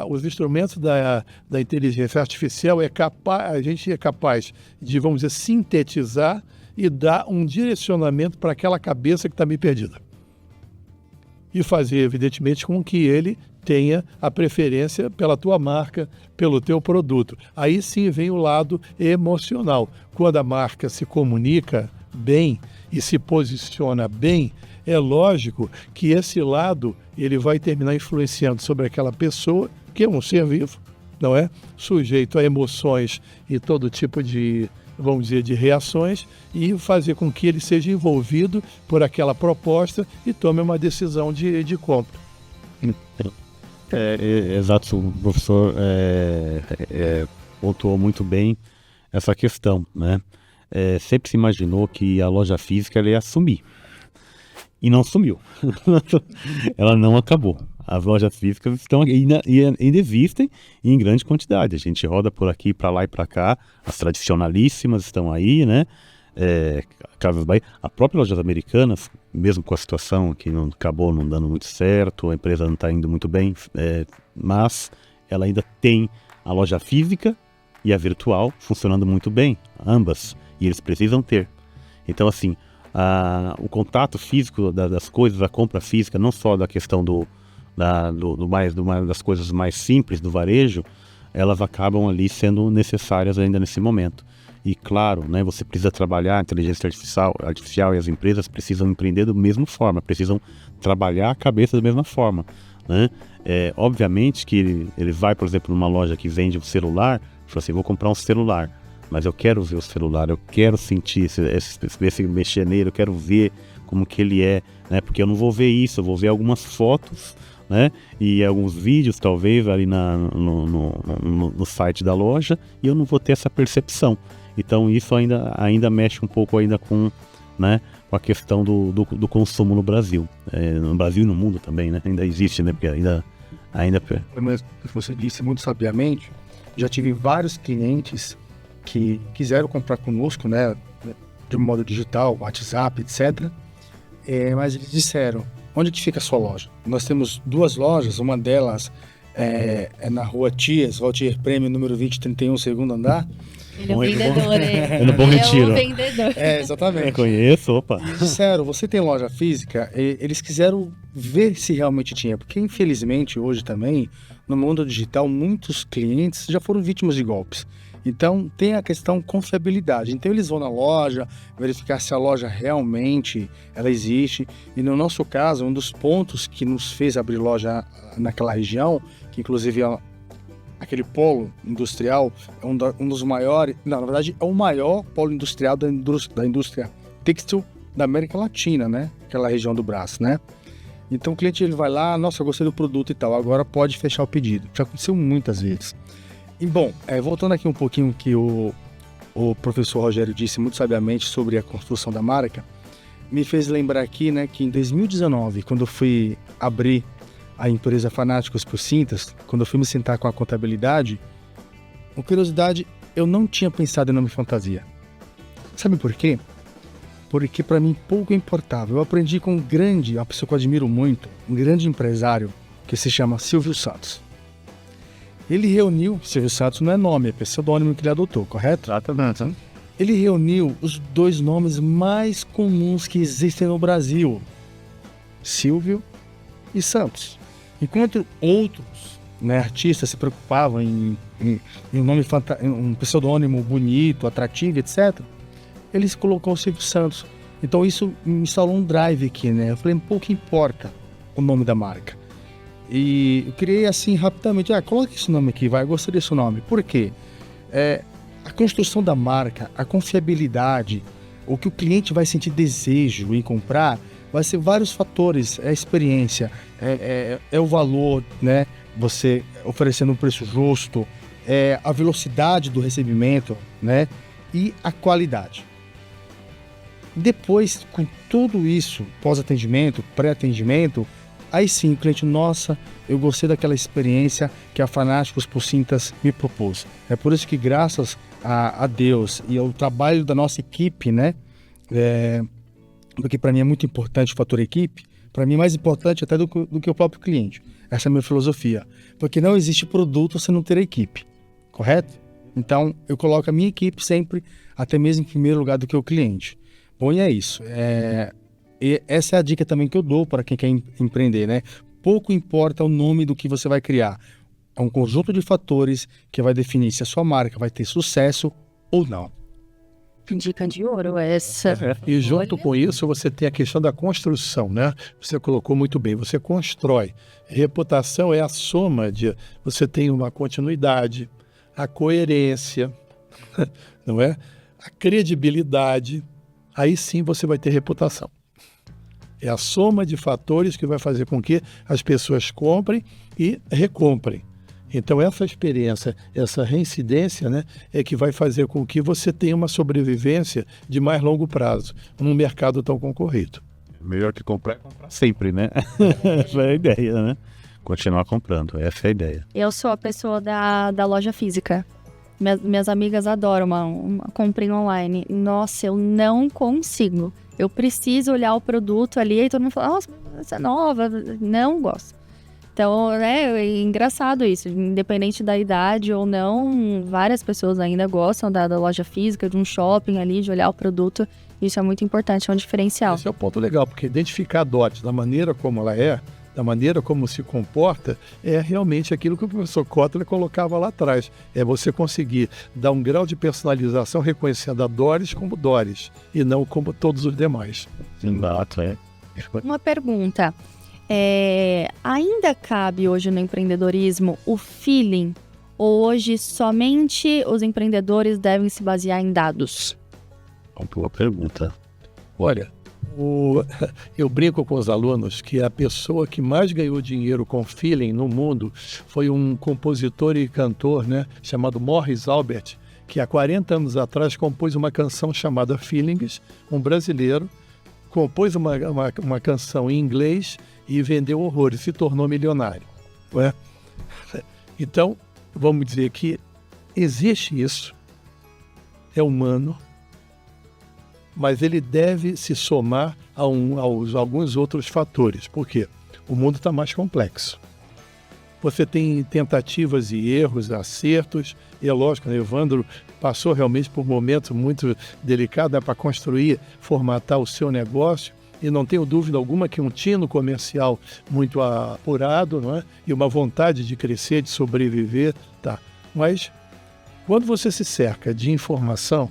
os instrumentos da inteligência artificial, a gente é capaz de, vamos dizer, sintetizar e dar um direcionamento para aquela cabeça que está meio perdida. e fazer, evidentemente, com que ele tenha a preferência pela tua marca, pelo teu produto. Aí sim vem o lado emocional. Quando a marca se comunica bem e se posiciona bem, é lógico que esse lado ele vai terminar influenciando sobre aquela pessoa, que é um ser vivo, não é? Sujeito a emoções e todo tipo de, vamos dizer, de reações, e fazer com que ele seja envolvido por aquela proposta e tome uma decisão de compra. Exato, o professor pontuou muito bem essa questão, né? Sempre se imaginou que a loja física ela ia sumir, e não sumiu. Ela não acabou. As lojas físicas estão ainda existem em grande quantidade. A gente roda por aqui, para lá e para cá. As tradicionalíssimas estão aí, né? Casas Bahia. A própria Lojas Americanas, mesmo com a situação que acabou não dando muito certo, a empresa não está indo muito bem, mas ela ainda tem a loja física e a virtual funcionando muito bem, ambas, e eles precisam ter. Então, assim, o contato físico das coisas, a compra física, não só da questão das coisas mais simples do varejo, elas acabam ali sendo necessárias ainda nesse momento. E claro, né, você precisa trabalhar a inteligência artificial e as empresas precisam empreender da mesma forma, precisam trabalhar a cabeça da mesma forma, né? Obviamente que ele vai, por exemplo, numa loja que vende um celular, fala assim, vou comprar um celular, mas eu quero ver o celular, eu quero sentir esse mexer nele, eu quero ver como que ele é, né? Porque eu não vou ver isso, eu vou ver algumas fotos, né? E alguns vídeos talvez ali no site da loja, e eu não vou ter essa percepção. Então isso ainda mexe um pouco ainda com, né, com a questão do consumo no Brasil. No Brasil e no mundo também, né? Ainda existe, né? Porque ainda... Mas você disse muito sabiamente, já tive vários clientes que quiseram comprar conosco, né, de modo digital, WhatsApp, etc. Mas eles disseram, onde que fica a sua loja? Nós temos 2 lojas, uma delas é na rua Tias, Valtier Prêmio, número 2031, segundo andar. Ele é o vendedor, É no Bom Retiro. É o vendedor. Exatamente. Conheço, opa. Eles disseram, você tem loja física? Eles quiseram ver se realmente tinha, porque infelizmente hoje também, no mundo digital, muitos clientes já foram vítimas de golpes. Então tem a questão confiabilidade. Então eles vão na loja, verificar se a loja realmente ela existe. E no nosso caso, um dos pontos que nos fez abrir loja naquela região, que inclusive aquele polo industrial é um dos maiores, não, na verdade é o maior polo industrial da indústria têxtil da América Latina, né? Aquela região do braço, né? Então o cliente ele vai lá, nossa, eu gostei do produto e tal, agora pode fechar o pedido. Já aconteceu muitas vezes. E bom, voltando aqui um pouquinho que o professor Rogério disse muito sabiamente sobre a construção da marca, me fez lembrar aqui, né, que em 2019, quando eu fui abrir a empresa Fanáticos por Cintas, quando eu fui me sentar com a contabilidade, com curiosidade, eu não tinha pensado em nome fantasia. Sabe por quê? Porque para mim pouco importava. Eu aprendi com uma pessoa que eu admiro muito, um grande empresário, que se chama Silvio Santos. Ele reuniu, Silvio Santos não é nome, é pseudônimo que ele adotou, correto? Exatamente. Ele reuniu os 2 nomes mais comuns que existem no Brasil, Silvio e Santos. Enquanto outros, né, artistas se preocupavam em um pseudônimo bonito, atrativo, etc., ele colocou o Silvio Santos. Então isso me instalou um drive aqui, né? Eu falei, pouco importa o nome da marca. E eu criei assim rapidamente, coloca esse nome aqui, eu gostei desse nome. Por quê? A construção da marca, a confiabilidade, o que o cliente vai sentir desejo em comprar, vai ser vários fatores, a experiência, é o valor, né? Você oferecendo um preço justo, a velocidade do recebimento, né? E a qualidade. Depois, com tudo isso, pós-atendimento, pré-atendimento, aí sim, o cliente, nossa, eu gostei daquela experiência que a Fanáticos por Cintas me propôs. É por isso que, graças a Deus e ao trabalho da nossa equipe, né? Porque para mim é muito importante o fator equipe, para mim é mais importante até do que o próprio cliente. Essa é a minha filosofia. Porque não existe produto se não ter equipe, correto? Então, eu coloco a minha equipe sempre, até mesmo em primeiro lugar do que o cliente. Bom, e é isso. E essa é a dica também que eu dou para quem quer empreender, né? Pouco importa o nome do que você vai criar. É um conjunto de fatores que vai definir se a sua marca vai ter sucesso ou não. Dica de ouro essa. E junto com isso, você tem a questão da construção, né? Você colocou muito bem, você constrói. Reputação é a soma de... Você tem uma continuidade, a coerência, não é? A credibilidade. Aí sim você vai ter reputação. É a soma de fatores que vai fazer com que as pessoas comprem e recomprem. Então, essa experiência, essa reincidência, né, é que vai fazer com que você tenha uma sobrevivência de mais longo prazo num mercado tão concorrido. Melhor que comprar é comprar sempre, né? Essa é a ideia, né? Continuar comprando, essa é a ideia. Eu sou a pessoa da loja física. Minhas amigas adoram uma comprinha online. Nossa, eu não consigo. Eu preciso olhar o produto ali e todo mundo fala, nossa, essa é nova. Não gosto. Então, é engraçado isso. Independente da idade ou não, várias pessoas ainda gostam da loja física, de um shopping ali, de olhar o produto. Isso é muito importante, é um diferencial. Esse é o ponto legal, porque identificar a Doris da maneira como ela é, da maneira como se comporta, é realmente aquilo que o professor Kotler colocava lá atrás. É você conseguir dar um grau de personalização reconhecendo a Doris como Doris e não como todos os demais. Exato, é. Uma pergunta. Ainda cabe hoje no empreendedorismo o feeling? Ou hoje somente os empreendedores devem se basear em dados? Uma boa pergunta. Olha, eu brinco com os alunos que a pessoa que mais ganhou dinheiro com feeling no mundo foi um compositor e cantor, né, chamado Morris Albert, que há 40 anos atrás compôs uma canção chamada Feelings, um brasileiro, compôs uma canção em inglês e vendeu horrores, se tornou milionário. Não é? Então, vamos dizer que existe isso, é humano, mas ele deve se somar a alguns outros fatores. Por quê? O mundo está mais complexo. Você tem tentativas e erros, acertos, e é lógico, né, Evandro passou realmente por momentos muito delicados, né, para construir, formatar o seu negócio, e não tenho dúvida alguma que um tino comercial muito apurado, não é? E uma vontade de crescer, de sobreviver, tá. Mas quando você se cerca de informação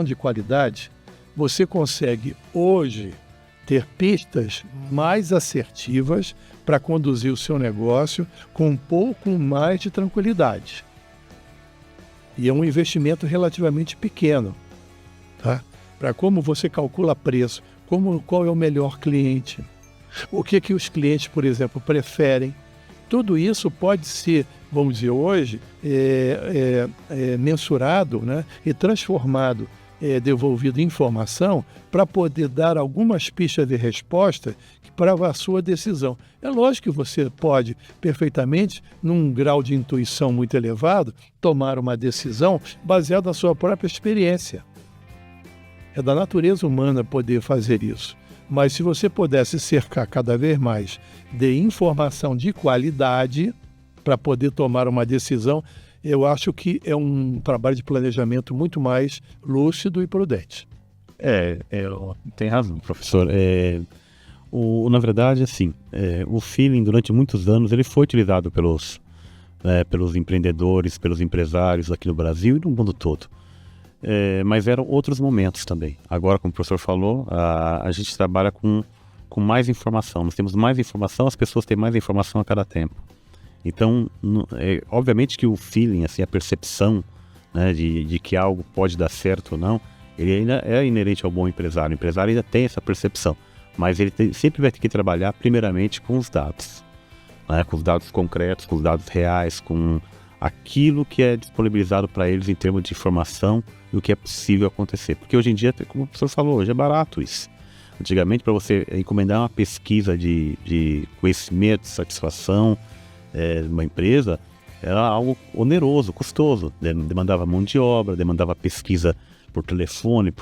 de qualidade, você consegue hoje ter pistas mais assertivas para conduzir o seu negócio com um pouco mais de tranquilidade. E é um investimento relativamente pequeno, tá? Para como você calcula preço, qual é o melhor cliente, o que os clientes, por exemplo, preferem. Tudo isso pode ser, vamos dizer, hoje, mensurado, né, e transformado, devolvido em informação para poder dar algumas pistas de resposta para a sua decisão. É lógico que você pode perfeitamente, num grau de intuição muito elevado, tomar uma decisão baseada na sua própria experiência. É da natureza humana poder fazer isso. Mas se você pudesse cercar cada vez mais de informação de qualidade para poder tomar uma decisão, eu acho que é um trabalho de planejamento muito mais lúcido e prudente. Tem razão, professor. Na verdade, assim, o feeling durante muitos anos ele foi utilizado pelos empreendedores, pelos empresários aqui no Brasil e no mundo todo. Mas eram outros momentos também. Agora, como o professor falou, a gente trabalha com mais informação. Nós temos mais informação, as pessoas têm mais informação a cada tempo. Então, obviamente que o feeling, assim, a percepção, né, de que algo pode dar certo ou não, ele ainda é inerente ao bom empresário. O empresário ainda tem essa percepção, mas ele sempre vai ter que trabalhar primeiramente com os dados, né, com os dados concretos, com os dados reais, com aquilo que é disponibilizado para eles em termos de informação e o que é possível acontecer. Porque hoje em dia, como o professor falou, hoje é barato isso. Antigamente, para você encomendar uma pesquisa de conhecimento, de satisfação de uma empresa, era algo oneroso, custoso. Demandava mão de obra, demandava pesquisa por telefone,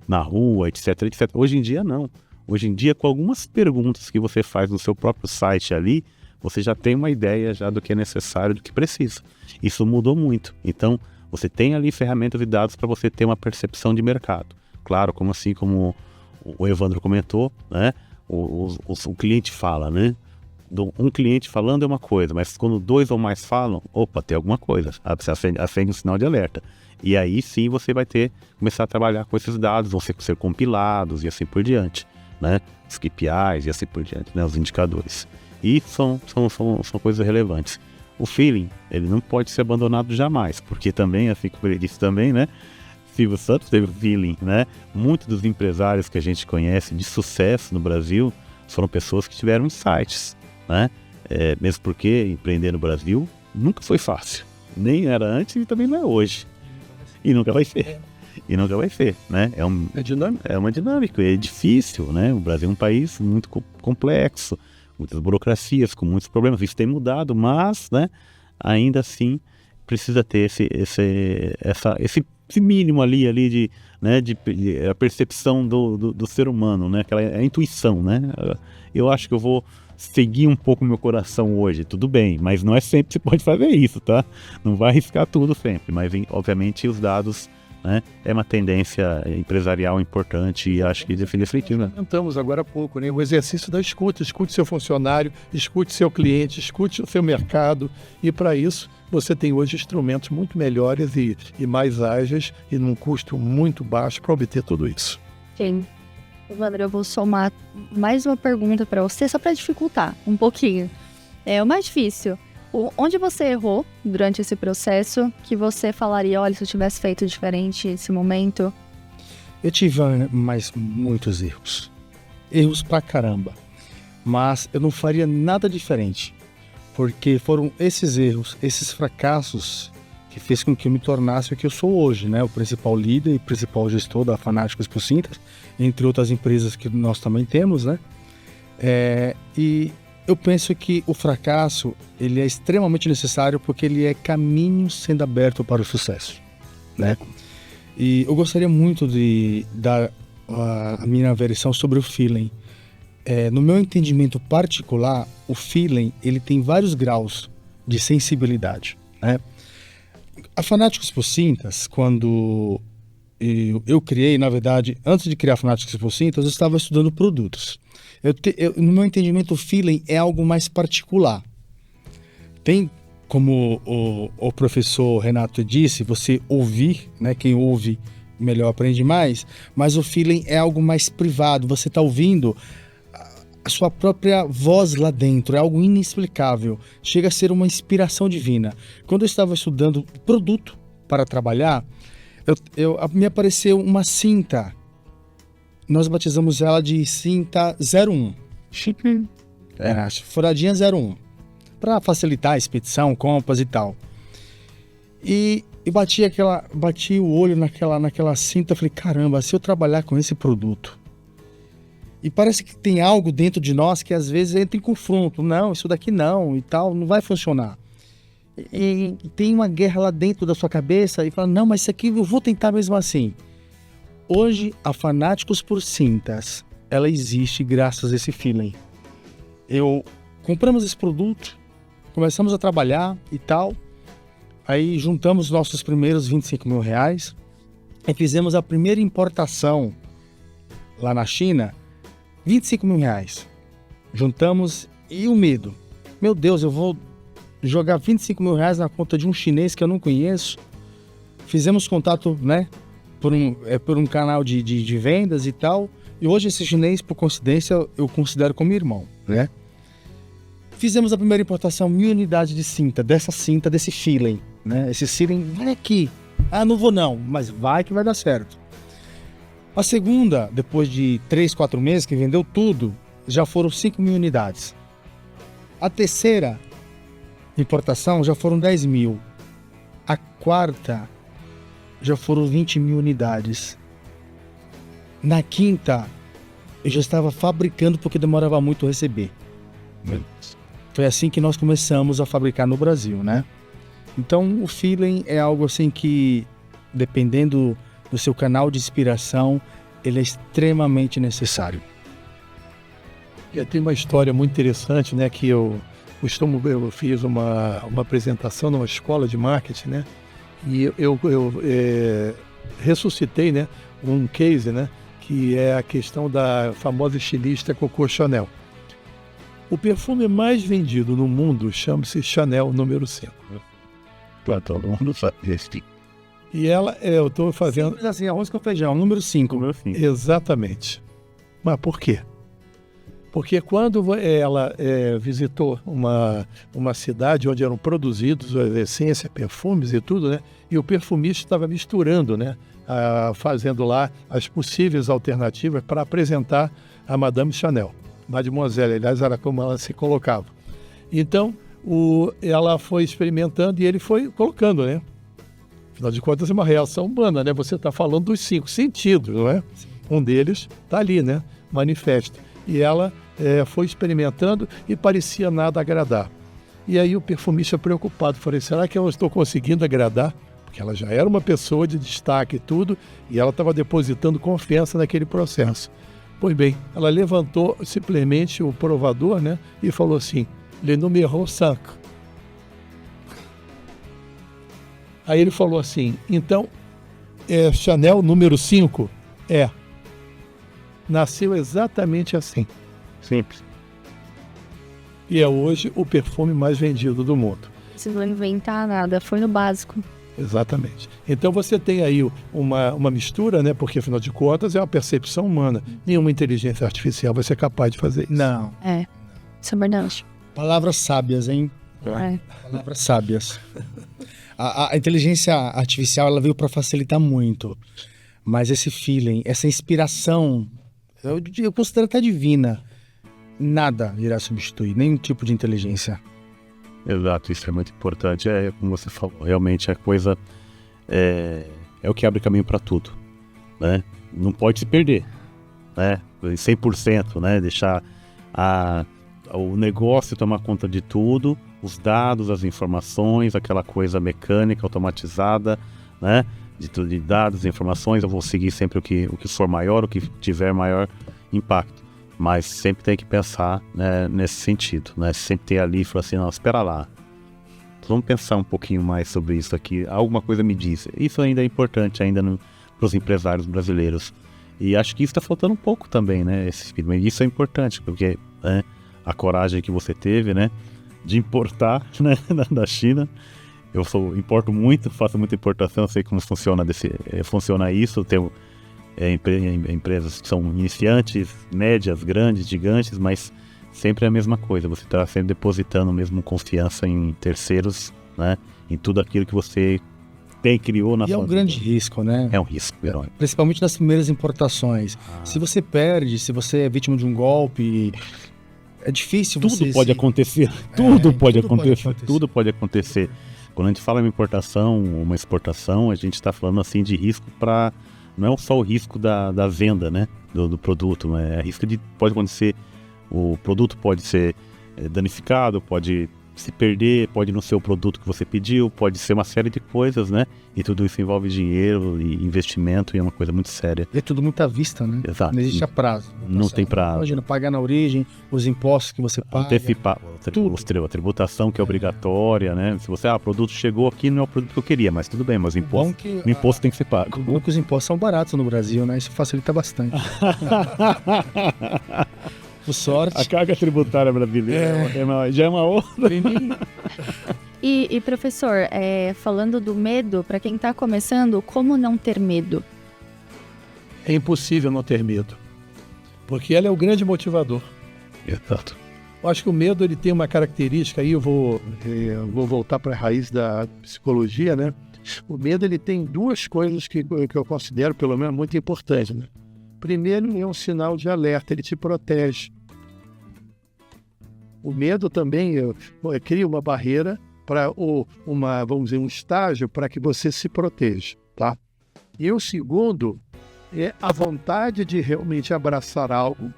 na rua, etc, etc. Hoje em dia, não. Hoje em dia, com algumas perguntas que você faz no seu próprio site ali, você já tem uma ideia já do que é necessário, do que precisa. Isso mudou muito. Então, você tem ali ferramentas e dados para você ter uma percepção de mercado. Claro, como o Evandro comentou, né? O cliente fala, né? Um cliente falando é uma coisa, mas quando 2 ou mais falam, opa, tem alguma coisa, você acende um sinal de alerta. E aí sim você vai começar a trabalhar com esses dados, vão ser compilados e assim por diante, né? Os KPIs e assim por diante, né? Os indicadores. E são coisas relevantes. O feeling, ele não pode ser abandonado jamais, porque também, assim como ele disse também, né? Silvio Santos teve o feeling, né? Muitos dos empresários que a gente conhece de sucesso no Brasil foram pessoas que tiveram insights, né? Mesmo porque empreender no Brasil nunca foi fácil. Nem era antes e também não é hoje. E nunca vai ser. Né? É dinâmico? É uma dinâmica, é difícil, né? O Brasil é um país muito complexo, muitas burocracias, com muitos problemas. Isso tem mudado, mas, né, ainda assim precisa ter esse mínimo ali de a percepção do ser humano, né? A intuição, né? Eu acho que eu vou seguir um pouco meu coração hoje, tudo bem, mas não é sempre que você pode fazer isso, tá? Não vai arriscar tudo sempre, mas obviamente os dados, né, é uma tendência empresarial importante e acho que definitiva. Comentamos agora há pouco, né? O exercício da escuta. Escute seu funcionário, escute seu cliente, escute o seu mercado, e para isso você tem hoje instrumentos muito melhores e mais ágeis e num custo muito baixo para obter tudo isso. Sim. Evandro, eu vou somar mais uma pergunta para você, só para dificultar um pouquinho. O mais difícil, onde você errou durante esse processo que você falaria, olha, se eu tivesse feito diferente nesse momento? Eu tive mais muitos erros. Erros pra caramba. Mas eu não faria nada diferente. Porque foram esses erros, esses fracassos que fez com que eu me tornasse o que eu sou hoje, né? O principal líder e principal gestor da Fanáticos por Cintas, entre outras empresas que nós também temos, né? E eu penso que o fracasso, ele é extremamente necessário porque ele é caminho sendo aberto para o sucesso, né? E eu gostaria muito de dar a minha versão sobre o feeling. No meu entendimento particular, o feeling, ele tem vários graus de sensibilidade, né? A Fanáticos por Cintas, quando eu criei, na verdade, antes de criar Fanáticos por Cintas, eu estava estudando produtos. No meu entendimento, o feeling é algo mais particular. Tem, como o professor Renato disse, você ouvir, né? Quem ouve melhor aprende mais, mas o feeling é algo mais privado. Você está ouvindo a sua própria voz lá dentro, é algo inexplicável, chega a ser uma inspiração divina. Quando eu estava estudando produto para trabalhar, me apareceu uma cinta, nós batizamos ela de cinta 01, furadinha 01, para facilitar a expedição, compras e tal. E bati o olho naquela cinta, falei, caramba, se eu trabalhar com esse produto, e parece que tem algo dentro de nós que às vezes entra em confronto. Não, isso daqui não e tal, não vai funcionar. E tem uma guerra lá dentro da sua cabeça e fala, não, mas isso aqui eu vou tentar mesmo assim. Hoje, a Fanáticos por Cintas, ela existe graças a esse feeling. Compramos esse produto, começamos a trabalhar e tal, aí juntamos nossos primeiros 25 mil reais e fizemos a primeira importação lá na China, 25 mil reais. Juntamos e o medo. Meu Deus, eu vou jogar 25 mil reais na conta de um chinês que eu não conheço. Fizemos contato, né, por um canal de vendas e tal. E hoje esse chinês, por coincidência, eu considero como irmão, né? Fizemos a primeira importação, 1.000 unidades de cinta, desse feeling, né? Esse feeling, vai aqui. Ah, não vou não, mas vai que vai dar certo. A segunda, depois de 3, 4 meses que vendeu tudo, já foram 5.000 unidades. A terceira importação já foram 10 mil. A quarta já foram 20 mil unidades. Na quinta, eu já estava fabricando porque demorava muito a receber. Foi assim que nós começamos a fabricar no Brasil, né? Então, o feeling é algo assim que, dependendo do seu canal de inspiração, ele é extremamente necessário. Tem uma história muito interessante, né? Que eu fiz uma apresentação numa escola de marketing, né? E eu ressuscitei, né, um case, né, que é a questão da famosa estilista Coco Chanel. O perfume mais vendido no mundo chama-se Chanel número 5. Todo mundo sabe esse. E ela, eu estou fazendo... Simples assim, arroz com feijão, número 5. Exatamente. Mas por quê? Porque quando ela visitou uma cidade onde eram produzidos essência, perfumes e tudo, né? E o perfumista estava misturando, né? Fazendo lá as possíveis alternativas para apresentar a Madame Chanel. Mademoiselle, aliás, era como ela se colocava. Então, ela foi experimentando e ele foi colocando, né? Afinal de contas, é uma reação humana, né? Você está falando dos 5 sentidos, não é? Um deles está ali, né? Manifesta. E ela foi experimentando e parecia nada agradar. E aí o perfumista preocupado, falei, será que eu estou conseguindo agradar? Porque ela já era uma pessoa de destaque e tudo, e ela estava depositando confiança naquele processo. Pois bem, ela levantou simplesmente o provador, né? E falou assim, le numéro 5. Aí ele falou assim, então, Chanel número 5? Nasceu exatamente assim. Simples. E é hoje o perfume mais vendido do mundo. Você não inventar nada, foi no básico. Exatamente. Então você tem aí uma mistura, né? Porque afinal de contas é uma percepção humana. Nenhuma inteligência artificial vai ser capaz de fazer isso. Não. Isso é verdade. Palavras sábias, hein? Palavras sábias. A inteligência artificial, ela veio para facilitar muito. Mas esse feeling, essa inspiração, eu considero até divina. Nada irá substituir, nenhum tipo de inteligência. Exato, isso é muito importante. Como você falou, realmente a coisa é o que abre caminho para tudo, né? Não pode se perder, né? 100%, né? Deixar o negócio tomar conta de tudo, os dados, as informações, aquela coisa mecânica, automatizada, né? De dados, informações, eu vou seguir sempre o que for maior, o que tiver maior impacto. Mas sempre tem que pensar, né, nesse sentido, né? Sempre ter ali e falar assim, não, espera lá. Vamos pensar um pouquinho mais sobre isso aqui. Alguma coisa me diz. Isso ainda é importante ainda para os empresários brasileiros. E acho que isso está faltando um pouco também, né? Isso é importante, porque né, a coragem que você teve, né? De importar, né, da China. Eu importo muito, faço muita importação, sei como funciona isso. Tenho empresas que são iniciantes, médias, grandes, gigantes, mas sempre é a mesma coisa. Você está sempre depositando mesmo confiança em terceiros, né? Em tudo aquilo que você criou na sua vida. E é um grande risco, né? É um risco, Verônica. Principalmente nas primeiras importações. Se você perde, se você é vítima de um golpe, é difícil você... Tudo pode acontecer. Tudo pode acontecer. Quando a gente fala em importação, uma exportação, a gente está falando assim de risco para... Não é só o risco da venda, né, do produto, mas é risco pode acontecer, o produto pode ser danificado, pode se perder, pode não ser o produto que você pediu, pode ser uma série de coisas, né? E tudo isso envolve dinheiro e investimento e é uma coisa muito séria. E é tudo muito à vista, né? Exato. Não existe prazo. Não tem prazo. Imagina, pagar na origem, os impostos que você paga. Antecipar, a tributação que é obrigatória, né? Se você, o produto chegou aqui, não é o produto que eu queria, mas tudo bem, mas o imposto tem que ser pago. O bom é que os impostos são baratos no Brasil, né? Isso facilita bastante. Por sorte. A carga tributária brasileira já é uma outra. E professor, falando do medo, para quem está começando, como não ter medo? É impossível não ter medo, porque ela é o grande motivador. Exato. Eu acho que o medo ele tem uma característica, aí eu vou voltar para a raiz da psicologia, né? O medo ele tem duas coisas que eu considero, pelo menos, muito importantes, né? Primeiro, é um sinal de alerta, ele te protege. O medo também cria uma barreira para vamos dizer, um estágio para que você se proteja, tá? E o segundo é a vontade de realmente abraçar algo,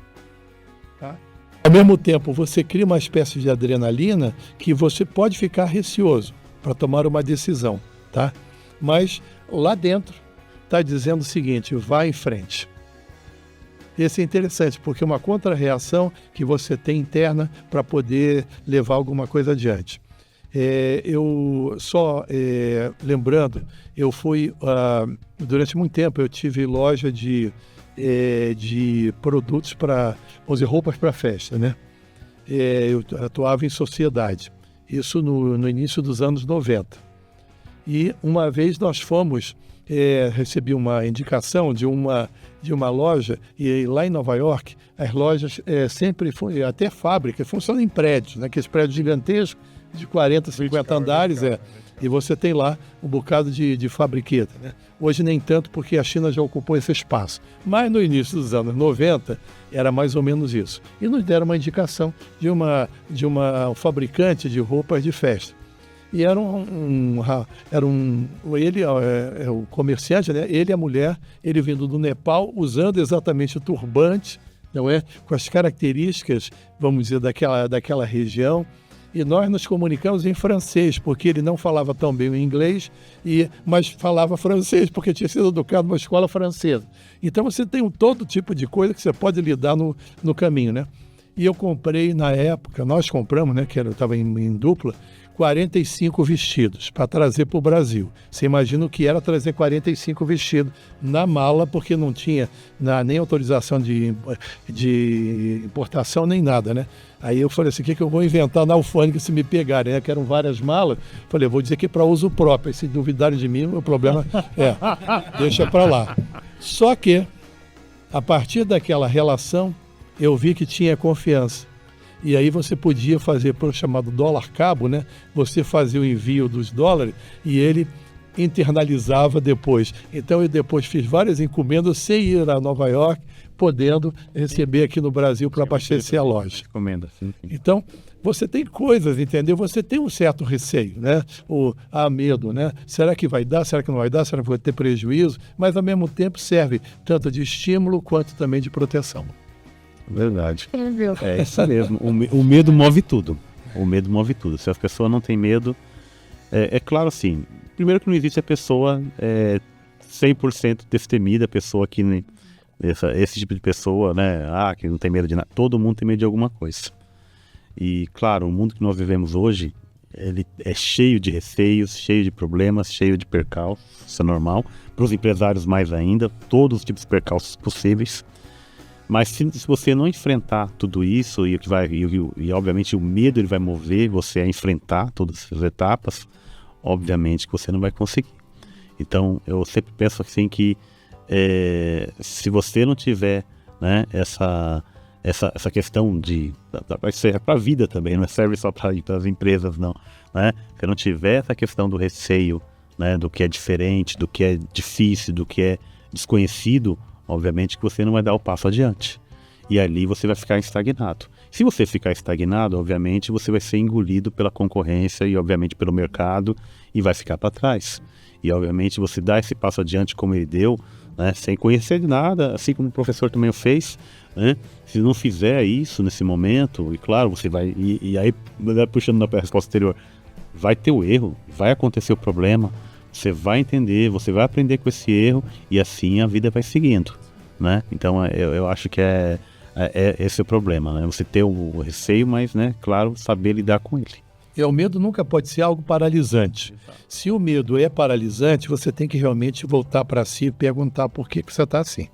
tá? Ao mesmo tempo, você cria uma espécie de adrenalina que você pode ficar receoso para tomar uma decisão, tá? Mas lá dentro está dizendo o seguinte, vá em frente. Esse é interessante, porque é uma contra-reação que você tem interna para poder levar alguma coisa adiante. Eu só lembrando, eu fui, durante muito tempo, eu tive loja de produtos para, vamos dizer, roupas para festa, né? Eu atuava em sociedade, isso no início dos anos 90. E uma vez nós fomos, recebi uma indicação de uma loja, e lá em Nova York, as lojas sempre, até fábricas, funcionam em prédios, né? Aqueles prédios gigantescos, de 40, 50 andares, e você tem lá um bocado de fabriqueta, né? Hoje nem tanto, porque a China já ocupou esse espaço. Mas no início dos anos 90, era mais ou menos isso. E nos deram uma indicação de uma fabricante de roupas de festa. E era ele é o comerciante, né? Ele e a mulher, ele vindo do Nepal, usando exatamente o turbante, não é? Com as características, vamos dizer, daquela região. E nós nos comunicamos em francês, porque ele não falava tão bem o inglês, mas falava francês, porque tinha sido educado numa escola francesa. Então você tem todo tipo de coisa que você pode lidar no caminho, né? E eu comprei, na época, nós compramos, né, que eu estava em dupla, 45 vestidos para trazer para o Brasil. Você imagina o que era trazer 45 vestidos na mala, porque não tinha nem autorização de importação, nem nada, né? Aí eu falei assim, o que eu vou inventar na alfândega se me pegarem, né? Que eram várias malas. Falei, vou dizer que é para uso próprio. E se duvidarem de mim, o problema deixa para lá. Só que, a partir daquela relação, eu vi que tinha confiança. E aí você podia fazer pelo chamado dólar cabo, né? Você fazia o envio dos dólares e ele internalizava depois. Então eu depois fiz várias encomendas sem ir a Nova York, podendo receber aqui no Brasil para abastecer a loja. Encomenda, sim. Então, você tem coisas, entendeu? Você tem um certo receio, né? Medo, né? Será que vai dar? Será que não vai dar? Será que vai ter prejuízo? Mas, ao mesmo tempo, serve tanto de estímulo quanto também de proteção. Verdade. É isso mesmo. O medo move tudo. O medo move tudo. Se a pessoa não tem medo, é claro assim, primeiro que não existe a pessoa 100% destemida, a pessoa que esse tipo de pessoa, né, que não tem medo de nada. Todo mundo tem medo de alguma coisa. E claro, o mundo que nós vivemos hoje, ele é cheio de receios, cheio de problemas, cheio de percalços, isso é normal. Para os empresários mais ainda, todos os tipos de percalços possíveis. Mas se você não enfrentar tudo isso, e obviamente o medo ele vai mover você a enfrentar todas essas etapas, obviamente que você não vai conseguir. Então eu sempre penso assim que se você não tiver, né, essa questão é para a vida também, não serve só para as empresas não, né? Se não tiver essa questão do receio, né, do que é diferente, do que é difícil, do que é desconhecido, obviamente que você não vai dar o passo adiante. E ali você vai ficar estagnado. Se você ficar estagnado, obviamente você vai ser engolido pela concorrência e obviamente pelo mercado e vai ficar para trás. E obviamente você dá esse passo adiante como ele deu, né, sem conhecer de nada, assim como o professor também o fez, né? Se não fizer isso nesse momento, e claro, você vai... E aí, puxando na resposta anterior, vai ter o erro, vai acontecer o problema, você vai entender, você vai aprender com esse erro e assim a vida vai seguindo, né? Então eu acho que esse é o problema, né? Você ter o receio, mas, né, claro, saber lidar com ele. O medo nunca pode ser algo paralisante. Se o medo é paralisante, você tem que realmente voltar para si e perguntar por que você está assim.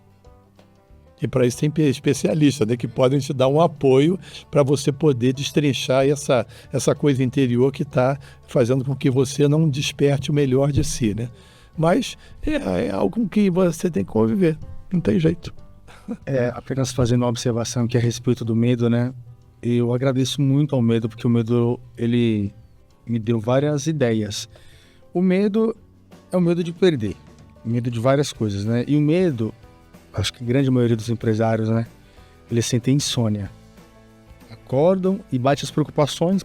E para isso tem especialistas, né, que podem te dar um apoio para você poder destrinchar essa coisa interior que está fazendo com que você não desperte o melhor de si, né? Mas é algo com que você tem que conviver, não tem jeito. Apenas fazendo uma observação que é a respeito do medo, né? Eu agradeço muito ao medo, porque o medo, ele me deu várias ideias. O medo é o medo de perder, medo de várias coisas, né? E o medo, acho que a grande maioria dos empresários, né, eles sentem insônia. Acordam e bate as preocupações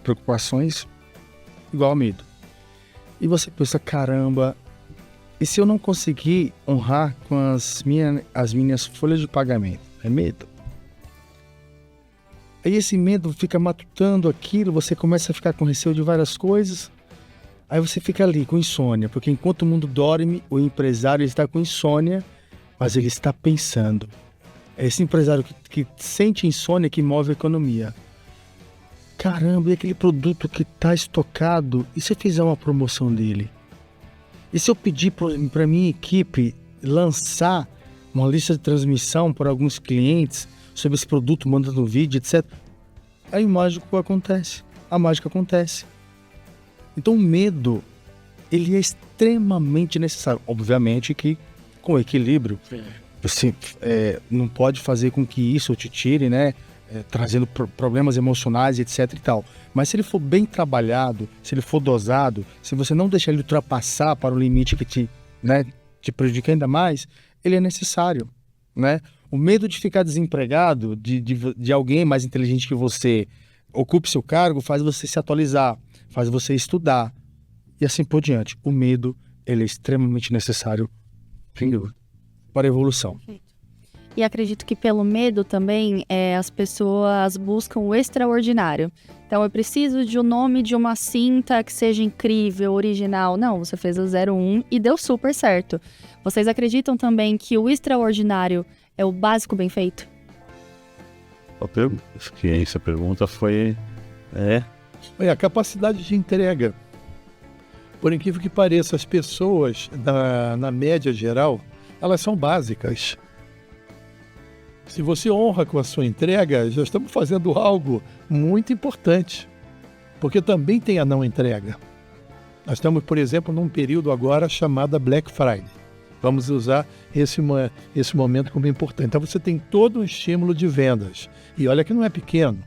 igual ao medo. E você pensa, caramba, e se eu não conseguir honrar com as minhas folhas de pagamento? É medo. Aí esse medo fica matutando aquilo, você começa a ficar com receio de várias coisas. Aí você fica ali com insônia, porque enquanto o mundo dorme, o empresário está com insônia, mas ele está pensando. É esse empresário que sente insônia que move a economia. caramba, e aquele produto que está estocado, e se eu fizer uma promoção dele? E se eu pedir para minha equipe lançar uma lista de transmissão para alguns clientes sobre esse produto, mandando um vídeo, etc. Aí o mágico acontece. A mágica acontece. Então o medo, ele é extremamente necessário. Obviamente que com equilíbrio. Você não pode fazer com que isso te tire, né? Trazendo problemas emocionais, etc e tal. Mas se ele for bem trabalhado, se ele for dosado, se você não deixar ele ultrapassar para o limite que te prejudica ainda mais, ele é necessário, né? O medo de ficar desempregado, de alguém mais inteligente que você ocupe seu cargo, faz você se atualizar, faz você estudar e assim por diante. O medo, ele é extremamente necessário para a evolução. E acredito que pelo medo também as pessoas buscam o extraordinário. Então eu preciso de um nome de uma cinta que seja incrível, original. Não, você fez o 01 e deu super certo. Vocês acreditam também que o extraordinário é o básico bem feito? Essa pergunta foi... A capacidade de entrega. Por incrível que pareça, as pessoas, na média geral, elas são básicas. Se você honra com a sua entrega, já estamos fazendo algo muito importante. Porque também tem a não entrega. Nós estamos, por exemplo, num período agora chamado Black Friday. Vamos usar esse momento como importante. Então você tem todo um estímulo de vendas. E olha que não é pequeno.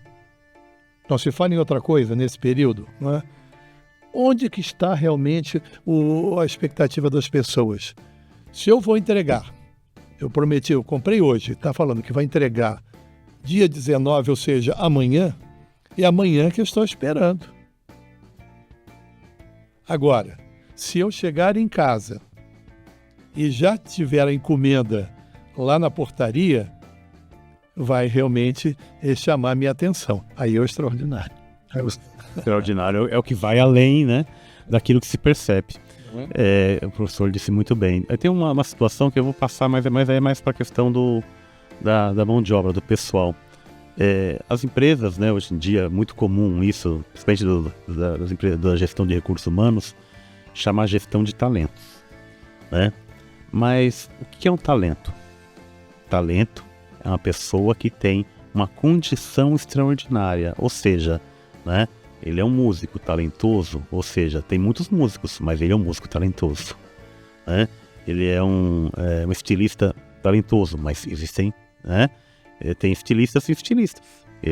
Não se fala em outra coisa nesse período, não é? Onde que está realmente a expectativa das pessoas? Se eu vou entregar, eu prometi, eu comprei hoje, está falando que vai entregar dia 19, ou seja, amanhã, é amanhã que eu estou esperando. Agora, se eu chegar em casa e já tiver a encomenda lá na portaria, vai realmente chamar a minha atenção. Aí é o extraordinário. Extraordinário é o que vai além, né, daquilo que se percebe. O professor disse muito bem. Tem uma situação que eu vou passar, mas é mais para a questão da mão de obra, do pessoal. As empresas, né, hoje em dia, é muito comum isso, principalmente das empresas da gestão de recursos humanos, chamar gestão de talentos, né? Mas o que é um talento? Talento é uma pessoa que tem uma condição extraordinária, ou seja, né, ele é um músico talentoso, ou seja, tem muitos músicos, mas ele é um músico talentoso, né? Ele é um estilista talentoso, mas existem, né? Tem estilistas e estilistas,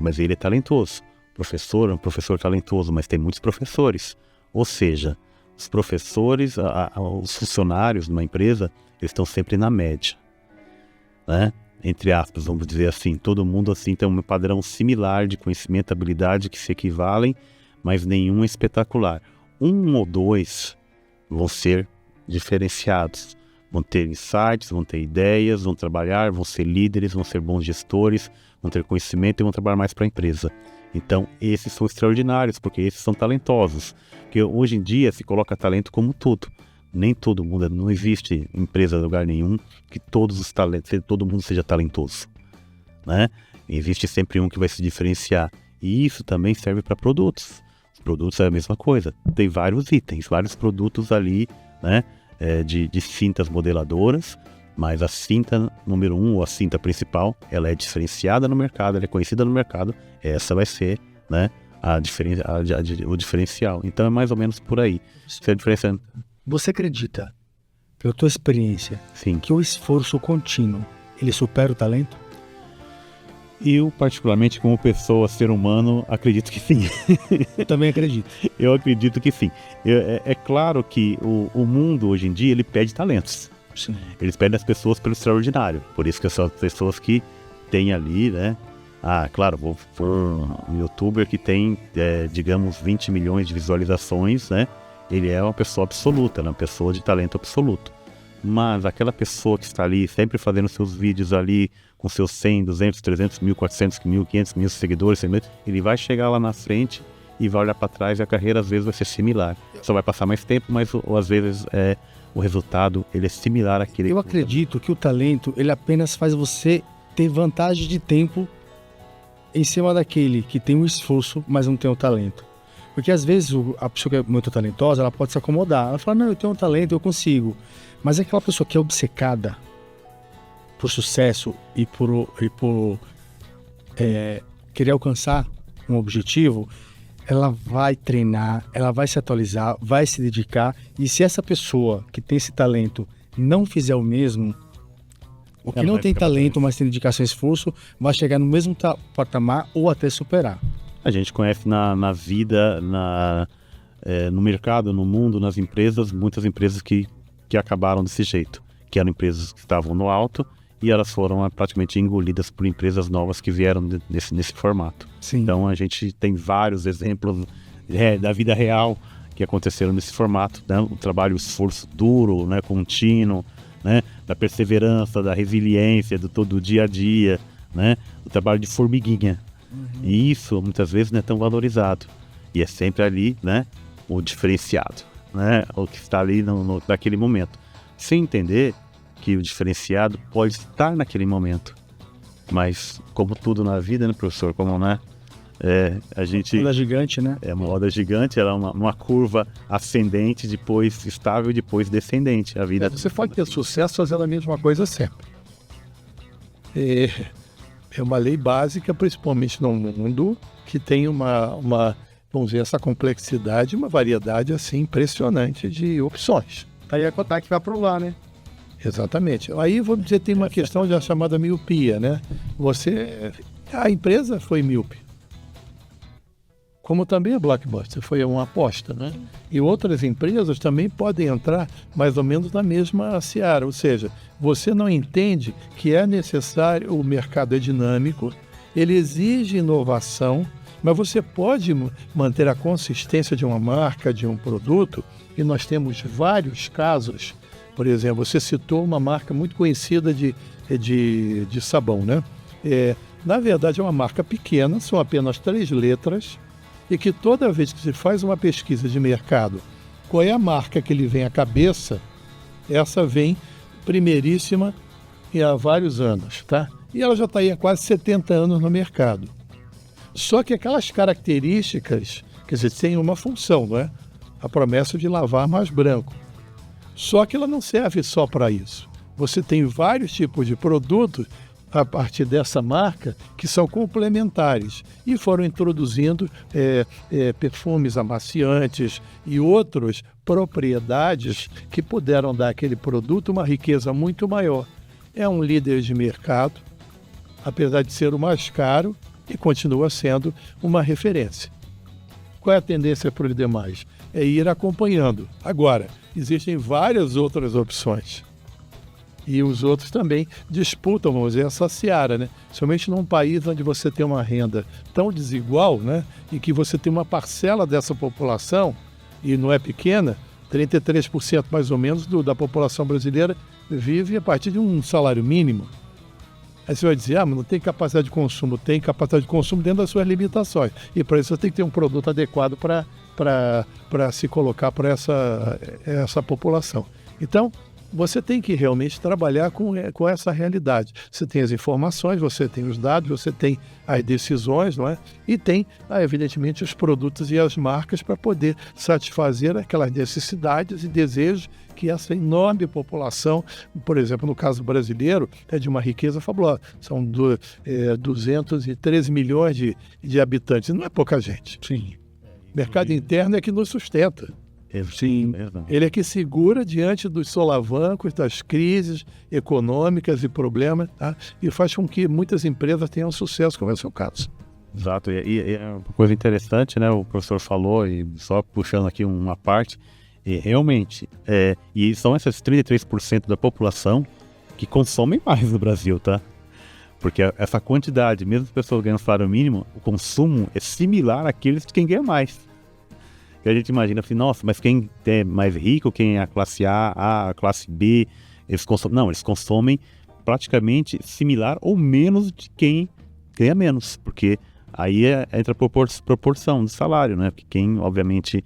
mas ele é talentoso. Professor é um professor talentoso, mas tem muitos professores. Ou seja, os professores, os funcionários de uma empresa, eles estão sempre na média, né? Entre aspas, vamos dizer assim, todo mundo assim tem um padrão similar de conhecimento e habilidade que se equivalem, mas nenhum é espetacular. Um ou dois vão ser diferenciados, vão ter insights, vão ter ideias, vão trabalhar, vão ser líderes, vão ser bons gestores, vão ter conhecimento e vão trabalhar mais para a empresa. Então, esses são extraordinários, porque esses são talentosos. Porque hoje em dia se coloca talento como tudo. Nem todo mundo, não existe empresa em lugar nenhum que todo mundo seja talentoso, né? Existe sempre um que vai se diferenciar. E isso também serve para produtos. Os produtos é a mesma coisa. Tem vários itens, vários produtos ali, né? De cintas modeladoras, mas a cinta número 1, ou a cinta principal, ela é diferenciada no mercado, ela é conhecida no mercado. Essa vai ser, né, o diferencial. Então é mais ou menos por aí. Você é diferenciando. Você acredita, pela tua experiência, Sim. que o esforço contínuo, ele supera o talento? Eu, particularmente, como pessoa, ser humano, acredito que sim. Eu também acredito. Eu acredito que sim. É claro que o mundo, hoje em dia, ele pede talentos. Sim. Eles pedem as pessoas pelo extraordinário. Por isso que são as pessoas que têm ali, né? Claro, vou um youtuber que tem, digamos, 20 milhões de visualizações, né? Ele é uma pessoa absoluta, uma pessoa de talento absoluto. Mas aquela pessoa que está ali, sempre fazendo seus vídeos ali, com seus 100, 200, 300 mil, 400 mil, 500 mil seguidores, ele vai chegar lá na frente e vai olhar para trás e a carreira às vezes vai ser similar. Só vai passar mais tempo, mas às vezes o resultado ele é similar àquele. Eu acredito que o talento, ele apenas faz você ter vantagem de tempo em cima daquele que tem um esforço, mas não tem o talento. Porque às vezes a pessoa que é muito talentosa, ela pode se acomodar. Ela fala, não, eu tenho um talento, eu consigo. Mas aquela pessoa que é obcecada por sucesso e por querer alcançar um objetivo, ela vai treinar, ela vai se atualizar, vai se dedicar. E se essa pessoa que tem esse talento não fizer o mesmo, o que não tem talento, mas tem dedicação e esforço, vai chegar no mesmo patamar ou até superar. A gente conhece na vida, no mercado, no mundo, nas empresas, muitas empresas que acabaram desse jeito, que eram empresas que estavam no alto e elas foram praticamente engolidas por empresas novas que vieram nesse formato. Sim. Então a gente tem vários exemplos da vida real que aconteceram nesse formato, né? O trabalho, o esforço duro, né? Contínuo, né? Da perseverança, da resiliência, do todo dia a dia, né? O trabalho de formiguinha. E isso muitas vezes não é tão valorizado. E é sempre ali, né, o diferenciado, né, o que está ali naquele momento. Sem entender que o diferenciado pode estar naquele momento. Mas, como tudo na vida, né, professor? Como, né? A gente... Uma roda gigante, né? É uma roda gigante, ela é uma curva ascendente, depois estável e depois descendente. A vida... Você pode ter sucesso fazendo a mesma coisa sempre. É uma lei básica, principalmente num mundo que tem vamos dizer, essa complexidade, uma variedade assim impressionante de opções. Aí a Kotak vai provar, né? Exatamente. Aí, vamos dizer, tem uma questão da chamada miopia, né? A empresa foi míope. Como também a Blockbuster foi uma aposta, né? E outras empresas também podem entrar mais ou menos na mesma seara, ou seja, você não entende que é necessário, o mercado é dinâmico, ele exige inovação, mas você pode manter a consistência de uma marca, de um produto, e nós temos vários casos. Por exemplo, você citou uma marca muito conhecida de sabão, né? Na verdade, é uma marca pequena, são apenas 3 letras, e que toda vez que se faz uma pesquisa de mercado, qual é a marca que lhe vem à cabeça, essa vem primeiríssima e há vários anos, tá? E ela já está aí há quase 70 anos no mercado. Só que aquelas características, quer dizer, tem uma função, não é? A promessa de lavar mais branco. Só que ela não serve só para isso. Você tem vários tipos de produtos a partir dessa marca que são complementares e foram introduzindo perfumes amaciantes e outras propriedades que puderam dar àquele produto uma riqueza muito maior. É um líder de mercado, apesar de ser o mais caro, e continua sendo uma referência. Qual é a tendência para os demais? É ir acompanhando. Agora, existem várias outras opções. E os outros também disputam, vamos dizer, essa seara, né? Somente num país onde você tem uma renda tão desigual, né? E que você tem uma parcela dessa população, e não é pequena, 33% mais ou menos da população brasileira vive a partir de um salário mínimo. Aí você vai dizer, mas não tem capacidade de consumo. Tem capacidade de consumo dentro das suas limitações. E para isso você tem que ter um produto adequado para se colocar para essa população. Então, você tem que realmente trabalhar com essa realidade. Você tem as informações, você tem os dados, você tem as decisões, não é? E tem, evidentemente, os produtos e as marcas para poder satisfazer aquelas necessidades e desejos que essa enorme população, por exemplo, no caso brasileiro, é de uma riqueza fabulosa. São 213 milhões de habitantes. Não é pouca gente. Sim. O mercado interno é que nos sustenta. Sim. Ele é que segura diante dos solavancos, das crises econômicas e problemas, tá? E faz com que muitas empresas tenham sucesso, como é o seu caso. Exato, e é uma coisa interessante, né? O professor falou, e só puxando aqui uma parte, e realmente, e são esses 33% da população que consomem mais no Brasil, tá? Porque essa quantidade, mesmo as pessoas ganhando salário mínimo, o consumo é similar àqueles de quem ganha mais. E a gente imagina assim, nossa, mas quem é mais rico, quem é a classe A, a classe B, eles consomem... Não, eles consomem praticamente similar ou menos de quem ganha menos, porque aí entra a proporção do salário, né? Porque quem, obviamente,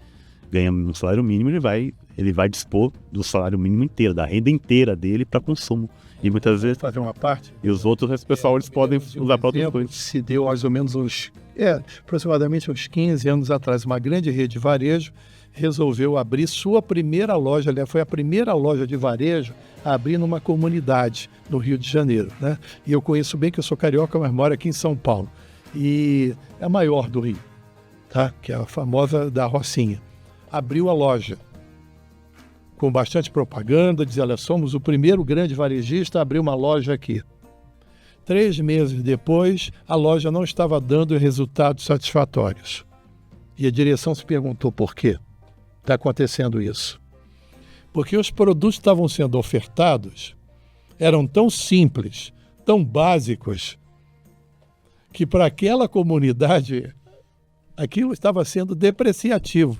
ganha um salário mínimo, ele vai dispor do salário mínimo inteiro, da renda inteira dele para consumo. E muitas vezes, Fazer uma parte. e os outros, esse pessoal, eles podem usar para outras coisas. Se deu mais ou menos aproximadamente uns 15 anos atrás, uma grande rede de varejo resolveu abrir sua primeira loja, aliás, foi a primeira loja de varejo a abrir numa comunidade no Rio de Janeiro, né? E eu conheço bem, que eu sou carioca, mas moro aqui em São Paulo. E é a maior do Rio, tá? Que é a famosa da Rocinha. Abriu a loja com bastante propaganda, dizia, olha, somos o primeiro grande varejista a abrir uma loja aqui. 3 meses depois, a loja não estava dando resultados satisfatórios. E a direção se perguntou por quê está acontecendo isso. Porque os produtos que estavam sendo ofertados eram tão simples, tão básicos, que para aquela comunidade aquilo estava sendo depreciativo.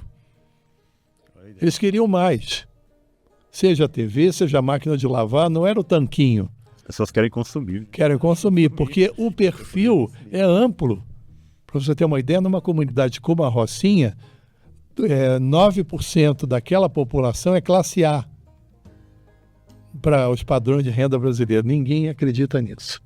Eles queriam mais. Seja a TV, seja a máquina de lavar, não era o tanquinho. As pessoas querem consumir. Querem consumir, porque o perfil é amplo. Para você ter uma ideia, numa comunidade como a Rocinha, 9% daquela população é classe A para os padrões de renda brasileira. Ninguém acredita nisso.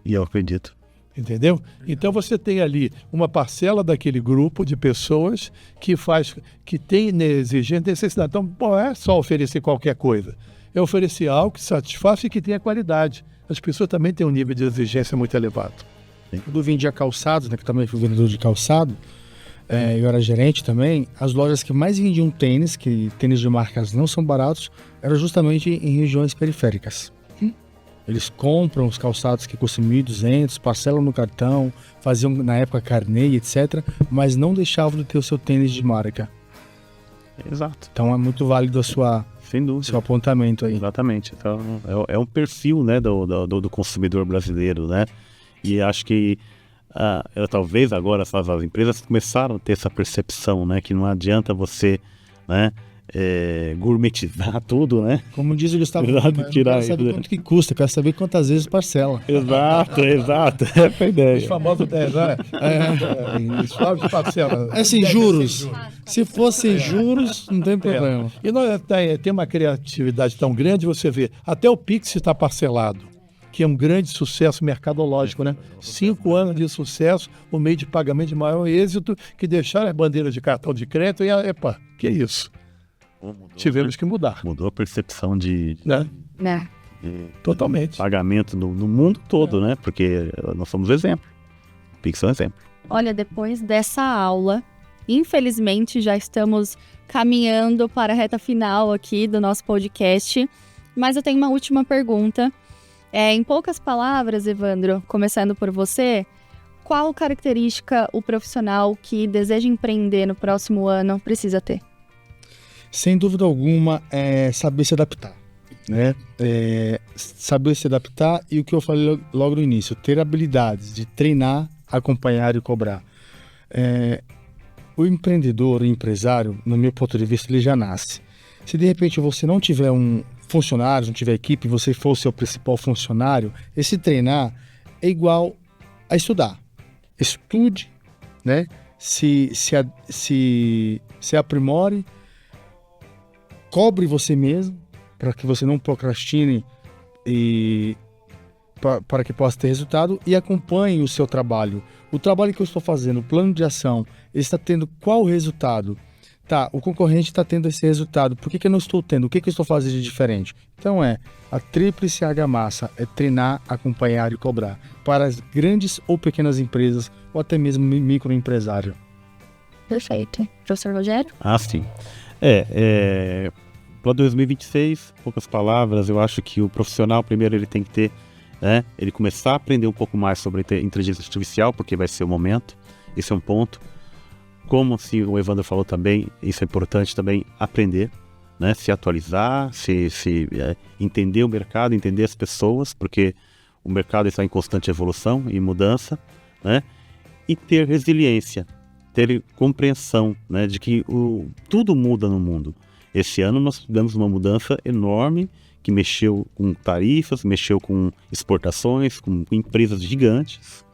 E eu acredito. Entendeu? Então você tem ali uma parcela daquele grupo de pessoas que tem exigência, necessidade. Então, não é só oferecer qualquer coisa. É oferecer algo que satisfaça e que tenha qualidade. As pessoas também têm um nível de exigência muito elevado. Quando eu vendia calçados, né, que também fui vendedor de calçado, eu era gerente também, as lojas que mais vendiam tênis, que tênis de marcas não são baratos, eram justamente em regiões periféricas. Eles compram os calçados que custam 1.200, parcelam no cartão, faziam na época carnê, etc., mas não deixavam de ter o seu tênis de marca. Exato. Então é muito válido Sem dúvida. seu apontamento aí. Exatamente. Então, é um perfil, né, do consumidor brasileiro, né? E acho que talvez agora as empresas começaram a ter essa percepção, né? Que não adianta você, né, gourmetizar tudo, né? Como diz o Gustavo, Tirar quero saber quanto que custa, quero saber quantas vezes parcela. Exato. Essa é a ideia. Os famosos 10 anos. Suave de parcela. É sem juros. Se fosse juros, não tem problema. E nós tem uma criatividade tão grande, você vê, até o Pix está parcelado, que é um grande sucesso mercadológico, né? 5 anos de sucesso, o meio de pagamento de maior êxito, que deixaram as bandeiras de cartão de crédito e, que é isso? Tivemos que mudar. Mudou a percepção de Né? Totalmente. pagamento no mundo todo, né? Porque nós somos exemplo. O Pix é um exemplo. Olha, depois dessa aula, infelizmente já estamos caminhando para a reta final aqui do nosso podcast, mas eu tenho uma última pergunta. Em poucas palavras, Evandro, começando por você, qual característica o profissional que deseja empreender no próximo ano precisa ter? Sem dúvida alguma, é saber se adaptar, né? Saber se adaptar e o que eu falei logo no início, ter habilidades de treinar, acompanhar e cobrar. O empreendedor, o empresário, no meu ponto de vista, ele já nasce. Se de repente você não tiver um funcionário, não tiver equipe, você for o seu principal funcionário, esse treinar é igual a estudar. Estude, né? Se aprimore, cobre você mesmo, para que você não procrastine e para que possa ter resultado, e acompanhe o seu trabalho. O trabalho que eu estou fazendo, o plano de ação, ele está tendo qual resultado? Tá, o concorrente está tendo esse resultado, por que eu não estou tendo? O que eu estou fazendo de diferente? Então a tríplice argamassa é treinar, acompanhar e cobrar, para as grandes ou pequenas empresas, ou até mesmo microempresário. Perfeito. Professor Rogério? Sim. Para 2026, poucas palavras, eu acho que o profissional, primeiro, ele tem que ter, né, ele começar a aprender um pouco mais sobre inteligência artificial, porque vai ser o momento, esse é um ponto. Como assim, o Evandro falou também, isso é importante também, aprender, né, se atualizar, entender o mercado, entender as pessoas, porque o mercado está em constante evolução e mudança, né, e ter resiliência, ter compreensão, né, de que tudo muda no mundo. Esse ano nós tivemos uma mudança enorme que mexeu com tarifas, mexeu com exportações, com empresas gigantes.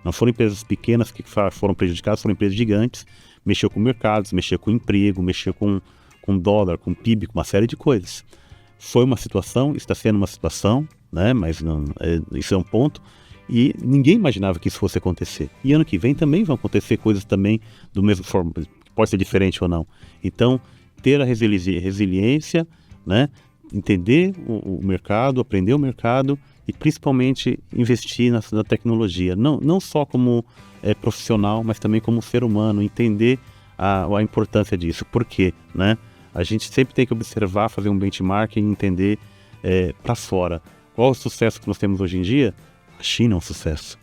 Não foram empresas pequenas que foram prejudicadas, foram empresas gigantes. Mexeu com mercados, mexeu com emprego, mexeu com dólar, com PIB, com uma série de coisas. Foi uma situação, está sendo uma situação, né? Mas não, isso é um ponto. E ninguém imaginava que isso fosse acontecer. E ano que vem também vão acontecer coisas também do mesmo forma, pode ser diferente ou não. Então, ter a resiliência, né? Entender o mercado, aprender o mercado e principalmente investir na tecnologia. Não só como profissional, mas também como ser humano, entender a importância disso. Por quê? Né? A gente sempre tem que observar, fazer um benchmark e entender para fora. Qual é o sucesso que nós temos hoje em dia? A China é um sucesso.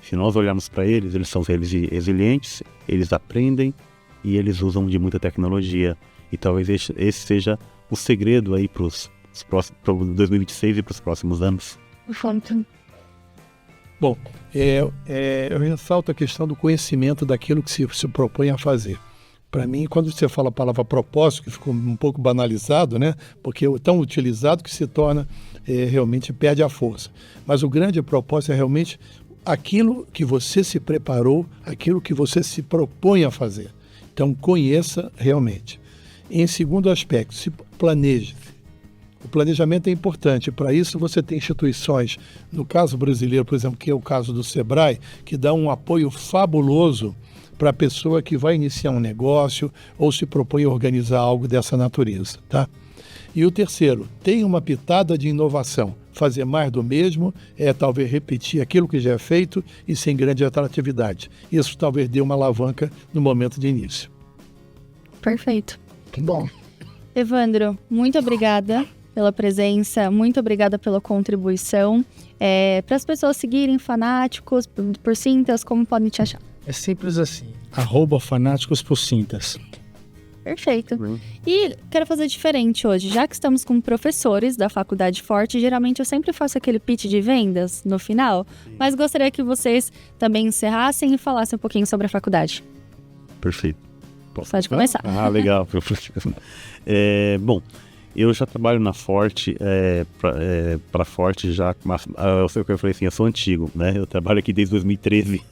Se nós olharmos para eles, eles são resilientes, eles aprendem e eles usam de muita tecnologia. E talvez esse seja o segredo aí para 2026 e para os próximos anos. Bom, eu ressalto a questão do conhecimento daquilo que se propõe a fazer. Para mim, quando você fala a palavra propósito, que ficou um pouco banalizado, né? Porque é tão utilizado que se torna, realmente perde a força. Mas o grande propósito é realmente aquilo que você se preparou, aquilo que você se propõe a fazer. Então, conheça realmente. Em segundo aspecto, se planeje. O planejamento é importante. Para isso, você tem instituições, no caso brasileiro, por exemplo, que é o caso do Sebrae, que dá um apoio fabuloso para a pessoa que vai iniciar um negócio ou se propõe a organizar algo dessa natureza, tá? E o terceiro, tem uma pitada de inovação. Fazer mais do mesmo talvez repetir aquilo que já é feito e sem grande atratividade. Isso talvez dê uma alavanca no momento de início. Perfeito. Bom. Evandro, muito obrigada pela presença, muito obrigada pela contribuição. Para as pessoas seguirem Fanáticos por Cintas, como podem te achar? É simples assim, @fanáticos por Cintas. Perfeito. E quero fazer diferente hoje, já que estamos com professores da Faculdade Forte, geralmente eu sempre faço aquele pitch de vendas no final, mas gostaria que vocês também encerrassem e falassem um pouquinho sobre a faculdade. Perfeito. Pode começar. Legal. Bom, eu já trabalho na Forte, para Forte já, eu sei o que eu falei assim, eu sou antigo, né? Eu trabalho aqui desde 2013.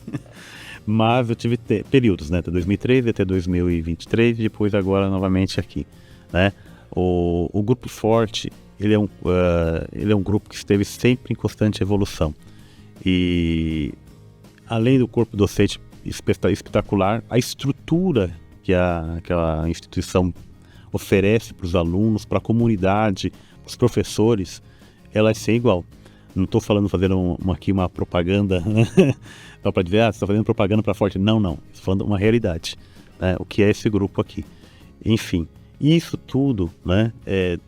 Mas eu tive períodos, né? Até 2013 até 2023 e depois agora novamente aqui, né? O Grupo Forte, ele é um grupo que esteve sempre em constante evolução. E além do corpo docente espetacular, a estrutura que aquela instituição oferece para os alunos, para a comunidade, para os professores, ela é sem igual. Não estou fazendo aqui uma propaganda só para dizer, você está fazendo propaganda para Forte. Não. Estou falando uma realidade, né? O que é esse grupo aqui. Enfim, isso tudo, né,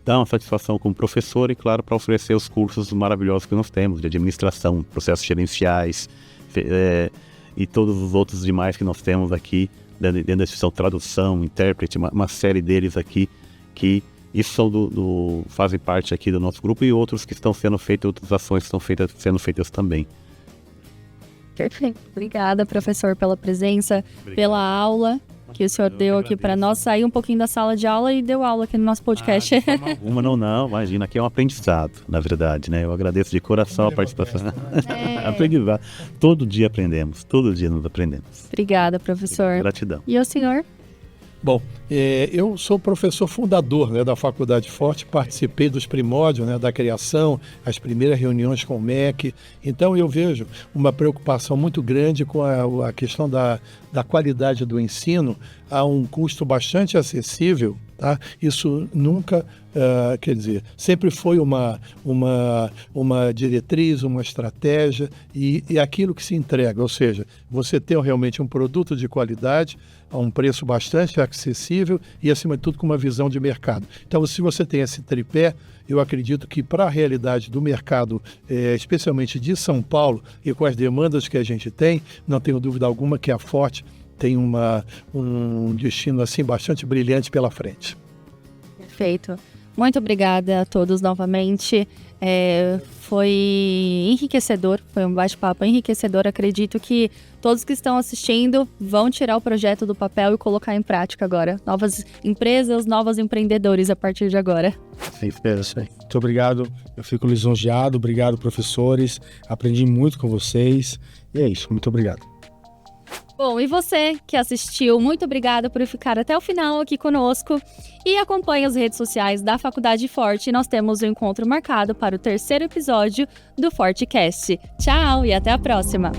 dá uma satisfação como professor e, claro, para oferecer os cursos maravilhosos que nós temos, de administração, processos gerenciais e todos os outros demais que nós temos aqui, dentro da instituição, tradução, intérprete, uma série deles aqui que isso são fazem parte aqui do nosso grupo e outros que estão sendo feitos, outras ações que estão sendo feitas também. Perfeito. Obrigada, professor, pela presença, pela aula que o senhor deu aqui para nós. Sair um pouquinho da sala de aula e deu aula aqui no nosso podcast. Não, imagina, aqui é um aprendizado, na verdade, né? Eu agradeço de coração a participação. Aprendizado. Todo dia aprendemos, todo dia nos aprendemos. Obrigada, professor. Gratidão. E o senhor? Bom, eu sou professor fundador, né, da Faculdade Forte, participei dos primórdios, né, da criação, as primeiras reuniões com o MEC, então eu vejo uma preocupação muito grande com a questão da qualidade do ensino a um custo bastante acessível, tá? Isso nunca, sempre foi uma diretriz, uma estratégia e aquilo que se entrega, ou seja, você ter realmente um produto de qualidade a um preço bastante acessível e, acima de tudo, com uma visão de mercado. Então, se você tem esse tripé, eu acredito que para a realidade do mercado, especialmente de São Paulo, e com as demandas que a gente tem, não tenho dúvida alguma que a Forte tem um destino assim bastante brilhante pela frente. Perfeito. Muito obrigada a todos novamente. Foi enriquecedor, foi um bate-papo enriquecedor. Acredito que todos que estão assistindo vão tirar o projeto do papel e colocar em prática agora. Novas empresas, novos empreendedores a partir de agora. Sim, muito obrigado. Eu fico lisonjeado. Obrigado, professores. Aprendi muito com vocês. E é isso. Muito obrigado. Bom, e você que assistiu, muito obrigada por ficar até o final aqui conosco. E acompanhe as redes sociais da Faculdade Forte. Nós temos um encontro marcado para o 3º episódio do ForteCast. Tchau e até a próxima!